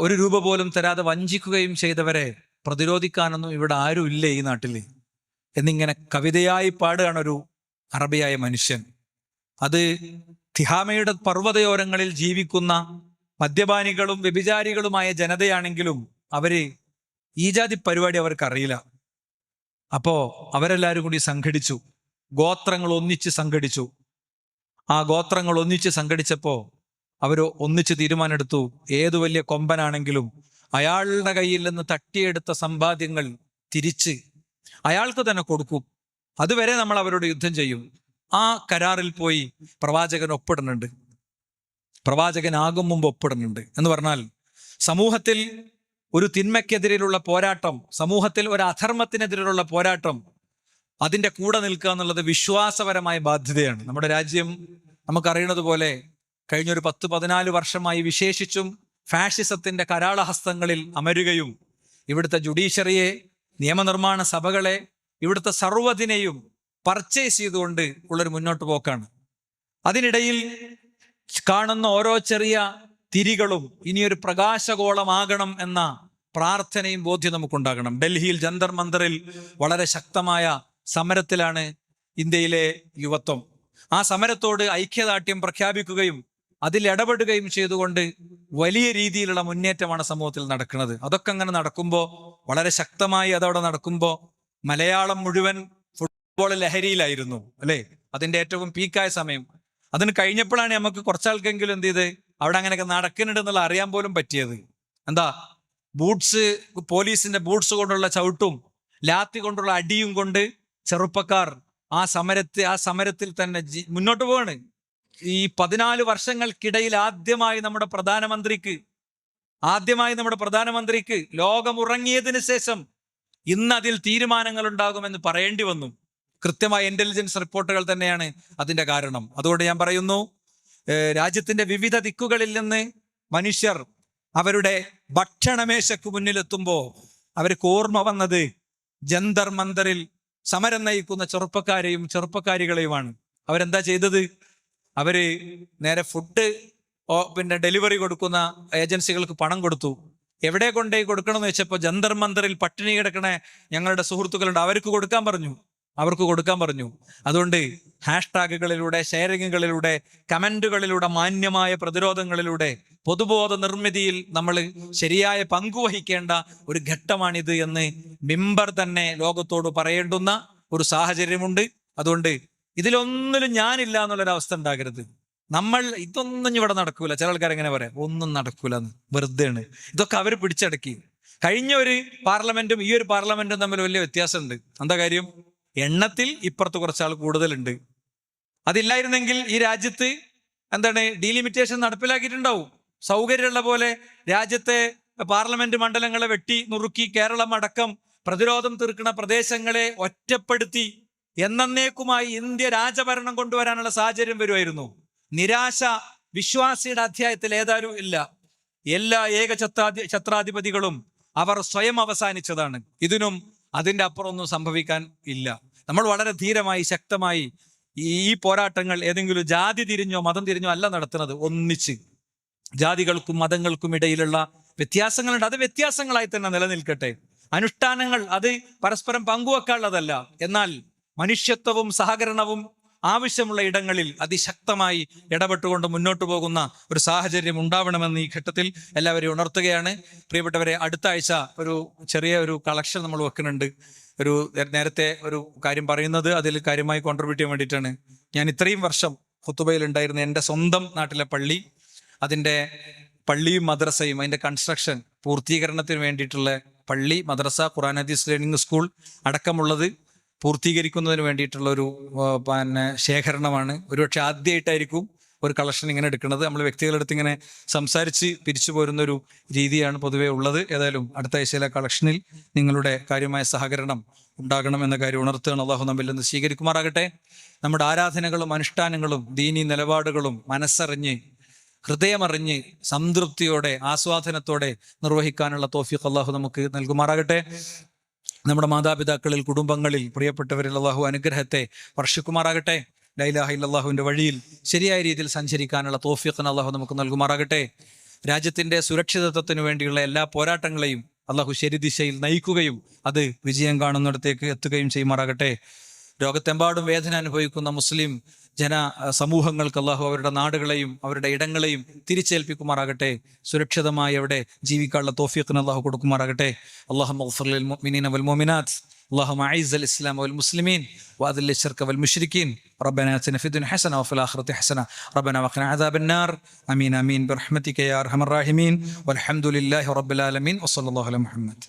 1 രൂപ പോലും തരാതെ വഞ്ചിക്കുകയും ചെയ്തവരെ പ്രതിരോധിക്കാനൊന്നും ഇവിടെ ആരും ഇല്ലേ ഈ നാട്ടിൽ എന്നിങ്ങനെ കവിതയായി പാടുകയാണ് ഒരു അറബിയായ മനുഷ്യൻ. അത് തിഹാമയുടെ പർവ്വതയോരങ്ങളിൽ ജീവിക്കുന്ന മദ്യപാനികളും വ്യഭിചാരികളുമായ ജനതയാണെങ്കിലും അവര് ഈ ജാതി പരിപാടി അവർക്കറിയില്ല. അപ്പോ അവരെല്ലാവരും കൂടി സംഘടിച്ചു, ഗോത്രങ്ങൾ ഒന്നിച്ച് സംഘടിച്ചു. ആ ഗോത്രങ്ങൾ ഒന്നിച്ച് സംഘടിച്ചപ്പോ അവർ ഒന്നിച്ച് തീരുമാനമെടുത്തു, ഏതു വലിയ കൊമ്പനാണെങ്കിലും അയാളുടെ കയ്യിൽ നിന്ന് തട്ടിയെടുത്ത സമ്പാദ്യങ്ങൾ തിരിച്ച് അയാൾക്ക് തന്നെ കൊടുക്കും, അതുവരെ നമ്മൾ അവരോട് യുദ്ധം ചെയ്യും. ആ കരാറിൽ പോയി പ്രവാചകൻ ഒപ്പിടുന്നുണ്ട്. പ്രവാചകനാകും മുമ്പ് ഒപ്പിടുന്നുണ്ട് എന്ന് പറഞ്ഞാൽ, സമൂഹത്തിൽ ഒരു തിന്മയ്ക്കെതിരെയുള്ള പോരാട്ടം, സമൂഹത്തിൽ ഒരു അധർമ്മത്തിനെതിരെയുള്ള പോരാട്ടം, അതിൻ്റെ കൂടെ നിൽക്കുക എന്നുള്ളത് വിശ്വാസപരമായ ബാധ്യതയാണ്. നമ്മുടെ രാജ്യം നമുക്കറിയണത് പോലെ കഴിഞ്ഞൊരു 10-14 വർഷമായി വിശേഷിച്ചും ഫാഷിസത്തിന്റെ കരാളഹസ്തങ്ങളിൽ അമരുകയും ഇവിടുത്തെ ജുഡീഷ്യറിയെ, നിയമനിർമ്മാണ സഭകളെ, ഇവിടുത്തെ സർവ്വതിനെയും പർച്ചേസ് ചെയ്തുകൊണ്ട് ഉള്ളൊരു മുന്നോട്ട് പോക്കാണ്. അതിനിടയിൽ കാണുന്ന ഓരോ ചെറിയ തിരികളും ഇനിയൊരു പ്രകാശഗോളമാകണം എന്ന പ്രാർത്ഥനയും ബോധ്യം നമുക്കുണ്ടാകണം. ഡൽഹിയിൽ ജന്തർ മന്ദറിൽ വളരെ ശക്തമായ സമരത്തിലാണ് ഇന്ത്യയിലെ യുവത്വം. ആ സമരത്തോട് ഐക്യദാർഢ്യം പ്രഖ്യാപിക്കുകയും അതിൽ ഇടപെടുകയും ചെയ്തുകൊണ്ട് വലിയ രീതിയിലുള്ള മുന്നേറ്റമാണ് സമൂഹത്തിൽ നടക്കുന്നത്. അതൊക്കെ അങ്ങനെ നടക്കുമ്പോൾ, വളരെ ശക്തമായി അതവിടെ നടക്കുമ്പോൾ, മലയാളം മുഴുവൻ ഫുട്ബോൾ ലഹരിയിലായിരുന്നു അല്ലേ? അതിന്റെ ഏറ്റവും പീക്കായ സമയം. അതിന് കഴിഞ്ഞപ്പോഴാണ് നമുക്ക് കുറച്ചാൾക്കെങ്കിലും എന്ത് ചെയ്ത് അവിടെ അങ്ങനെയൊക്കെ നടക്കുന്നുണ്ട് എന്നുള്ള അറിയാൻ പോലും പറ്റിയത്. എന്താ, ബൂട്ട്സ്, പോലീസിന്റെ ബൂട്ട്സ് കൊണ്ടുള്ള ചവിട്ടും ലാത്തി കൊണ്ടുള്ള അടിയും കൊണ്ട് ചെറുപ്പക്കാർ ആ സമരത്തിൽ തന്നെ മുന്നോട്ട് പോവാണ്. ഈ 14 വർഷങ്ങൾക്കിടയിൽ ആദ്യമായി നമ്മുടെ പ്രധാനമന്ത്രിക്ക് ലോകമുറങ്ങിയതിനു ശേഷം ഇന്ന് അതിൽ തീരുമാനങ്ങൾ ഉണ്ടാകുമെന്ന് പറയേണ്ടി വന്നു. കൃത്യമായ ഇന്റലിജൻസ് റിപ്പോർട്ടുകൾ തന്നെയാണ് അതിന്റെ കാരണം. അതുകൊണ്ട് ഞാൻ പറയുന്നു, രാജ്യത്തിന്റെ വിവിധ ദിക്കുകളിൽ നിന്ന് മനുഷ്യർ അവരുടെ ഭക്ഷണമേശക്ക് മുന്നിലെത്തുമ്പോൾ അവർക്ക് ഓർമ്മ വന്നത് ജന്തർ മന്ദറിൽ സമരം നയിക്കുന്ന ചെറുപ്പക്കാരികളെയുമാണ്. അവരെന്താ ചെയ്തത്? അവര് നേരെ ഫുഡ് ഡെലിവറി കൊടുക്കുന്ന ഏജൻസികൾക്ക് പണം കൊടുത്തു. എവിടെ കൊണ്ടുപോയി കൊടുക്കണം എന്ന് വെച്ചപ്പോൾ ജന്തർ മന്ദറിൽ പട്ടിണി കിടക്കണ ഞങ്ങളുടെ സുഹൃത്തുക്കളുണ്ട്, അവർക്ക് കൊടുക്കാൻ പറഞ്ഞു. അതുകൊണ്ട് ഹാഷ്ടാഗുകളിലൂടെ, ഷെയറിങ്ങുകളിലൂടെ, കമന്റുകളിലൂടെ, മാന്യമായ പ്രതിരോധങ്ങളിലൂടെ പൊതുബോധ നിർമ്മിതിയിൽ നമ്മൾ ശരിയായ പങ്കുവഹിക്കേണ്ട ഒരു ഘട്ടമാണിത് എന്ന് മിമ്പർ തന്നെ ലോകത്തോട് പറയേണ്ടുന്ന ഒരു സാഹചര്യമുണ്ട്. അതുകൊണ്ട് ഇതിലൊന്നിലും ഞാനില്ല എന്നുള്ളൊരവസ്ഥ ഉണ്ടാകരുത്. ഇതൊന്നും ഇവിടെ നടക്കൂല. ചില ആൾക്കാർ എങ്ങനെ പറയാം, ഒന്നും നടക്കൂല എന്ന്, വെറുതെയാണ്. ഇതൊക്കെ അവർ പിടിച്ചടക്കി. കഴിഞ്ഞ ഒരു പാർലമെന്റും ഈ ഒരു പാർലമെന്റും തമ്മിൽ വലിയ വ്യത്യാസമുണ്ട്. എന്താ കാര്യം? എണ്ണത്തിൽ ഇപ്പുറത്ത് കുറച്ചാൾ കൂടുതലുണ്ട്. അതില്ലായിരുന്നെങ്കിൽ ഈ രാജ്യത്ത് ഡീലിമിറ്റേഷൻ നടപ്പിലാക്കിയിട്ടുണ്ടാവും. സൗകര്യമുള്ള പോലെ രാജ്യത്തെ പാർലമെന്റ് മണ്ഡലങ്ങളെ വെട്ടി നുറുക്കി കേരളം അടക്കം പ്രതിരോധം തീർക്കുന്ന പ്രദേശങ്ങളെ ഒറ്റപ്പെടുത്തി എന്നേക്കുമായി ഇന്ത്യ രാജഭരണം കൊണ്ടുവരാനുള്ള സാഹചര്യം വരുമായിരുന്നു. നിരാശ വിശ്വാസിയുടെ അധ്യായത്തിൽ ഏതായാലും ഇല്ല. എല്ലാ ഛത്രാധിപതികളും അവർ സ്വയം അവസാനിച്ചതാണ്. ഇതിനും അതിൻ്റെ അപ്പുറം ഒന്നും സംഭവിക്കാൻ ഇല്ല. നമ്മൾ വളരെ ധീരമായി, ശക്തമായി ഈ പോരാട്ടങ്ങൾ ഏതെങ്കിലും ജാതി തിരിഞ്ഞോ മതം തിരിഞ്ഞോ അല്ല നടത്തുന്നത്. ഒന്നിച്ച് ജാതികൾക്കും മതങ്ങൾക്കും ഇടയിലുള്ള വ്യത്യാസങ്ങളുണ്ട്, അത് വ്യത്യാസങ്ങളായി തന്നെ നിലനിൽക്കട്ടെ. അനുഷ്ഠാനങ്ങൾ അത് പരസ്പരം പങ്കുവെക്കാനുള്ളതല്ല. എന്നാൽ മനുഷ്യത്വവും സഹകരണവും ആവശ്യമുള്ള ഇടങ്ങളിൽ അതിശക്തമായി ഇടപെട്ടുകൊണ്ട് മുന്നോട്ട് പോകുന്ന ഒരു സാഹചര്യം ഉണ്ടാവണമെന്ന് ഈ ഘട്ടത്തിൽ എല്ലാവരെയും ഉണർത്തുകയാണ്. പ്രിയപ്പെട്ടവരെ, അടുത്ത ആഴ്ച ചെറിയ ഒരു കളക്ഷൻ നമ്മൾ വെക്കുന്നുണ്ട്. നേരത്തെ ഒരു കാര്യം പറയുന്നത് അതിൽ കാര്യമായി കോൺട്രിബ്യൂട്ട് ചെയ്യാൻ വേണ്ടിയിട്ടാണ്. ഞാൻ ഇത്രയും വർഷം ഖുതുബയിൽ ഉണ്ടായിരുന്ന എൻ്റെ സ്വന്തം നാട്ടിലെ പള്ളി, അതിൻ്റെ പള്ളിയും മദ്രസയും അതിൻ്റെ കൺസ്ട്രക്ഷൻ പൂർത്തീകരണത്തിന് വേണ്ടിയിട്ടുള്ള പള്ളി, മദ്രസ, ഖുർആൻ ഹദീസ് ലേണിംഗ് സ്കൂൾ അടക്കമുള്ളത് പൂർത്തീകരിക്കുന്നതിന് വേണ്ടിയിട്ടുള്ള ഒരു ശേഖരണമാണ്. ഒരുപക്ഷെ ആദ്യമായിട്ടായിരിക്കും ഒരു കളക്ഷൻ ഇങ്ങനെ എടുക്കുന്നത്. നമ്മൾ വ്യക്തികളെടുത്ത് ഇങ്ങനെ സംസാരിച്ച് പിരിച്ചു പോരുന്നൊരു രീതിയാണ് പൊതുവേ ഉള്ളത്. ഏതായാലും അടുത്ത ആഴ്ചയിലെ കളക്ഷനിൽ നിങ്ങളുടെ കാര്യമായ സഹകരണം ഉണ്ടാകണം എന്ന കാര്യം ഉണർത്തുകയാണ്. അള്ളാഹു നമ്മിൽ നിന്ന് സ്വീകരിക്കുമാറാകട്ടെ. നമ്മുടെ ആരാധനകളും അനുഷ്ഠാനങ്ങളും ദീനി നിലപാടുകളും മനസ്സറിഞ്ഞ്, ഹൃദയമറിഞ്ഞ്, സംതൃപ്തിയോടെ, ആസ്വാദനത്തോടെ നിർവഹിക്കാനുള്ള തൗഫീഖ് അള്ളാഹു നമുക്ക് നൽകുമാറാകട്ടെ. നമ്മുടെ മാതാപിതാക്കളിൽ, കുടുംബങ്ങളിൽ, പ്രിയപ്പെട്ടവരിൽ അള്ളാഹു അനുഗ്രഹത്തെ വർഷിക്കുമാറാകട്ടെ. ലാ ഇലാഹ ഇല്ലല്ലാഹുവിൻ്റെ വഴിയിൽ ശരിയായ രീതിയിൽ സഞ്ചരിക്കാനുള്ള തൗഫീഖിനെ അള്ളാഹു നമുക്ക് നൽകുമാറാകട്ടെ. രാജ്യത്തിൻ്റെ സുരക്ഷിതത്വത്തിന് വേണ്ടിയുള്ള എല്ലാ പോരാട്ടങ്ങളെയും അള്ളാഹു ശരി ദിശയിൽ നയിക്കുകയും അത് വിജയം കാണുന്നിടത്തേക്ക് എത്തുകയും ചെയ്യുമാറാകട്ടെ. ലോകത്തെമ്പാടും വേദന അനുഭവിക്കുന്ന മുസ്ലിം സമൂഹങ്ങൾക്ക് അള്ളാഹു അവരുടെ നാടുകളെയും അവരുടെ ഇടങ്ങളെയും തിരിച്ചേൽപ്പിക്കുമാറാകട്ടെ. സുരക്ഷിതമായി അവിടെ ജീവിക്കാനുള്ള തൗഫീഖിന് അള്ളാഹു കൊടുക്കുമാറാകട്ടെ. അല്ലാഹുമ്മ ഗ്ഫിർ ലിൽ മുഅ്മിനീന വൽ മുഅ്മിനാത്ത്, اللهم أعز الإسلام والمسلمين وأذل الشرك والمشركين. ربنا آتنا في الدنيا حسنة وفي الآخرة حسنة ربنا وقنا عذاب النار. آمين آمين برحمتك يا أرحم الراحمين. والحمد لله رب العالمين وصلى الله على محمد.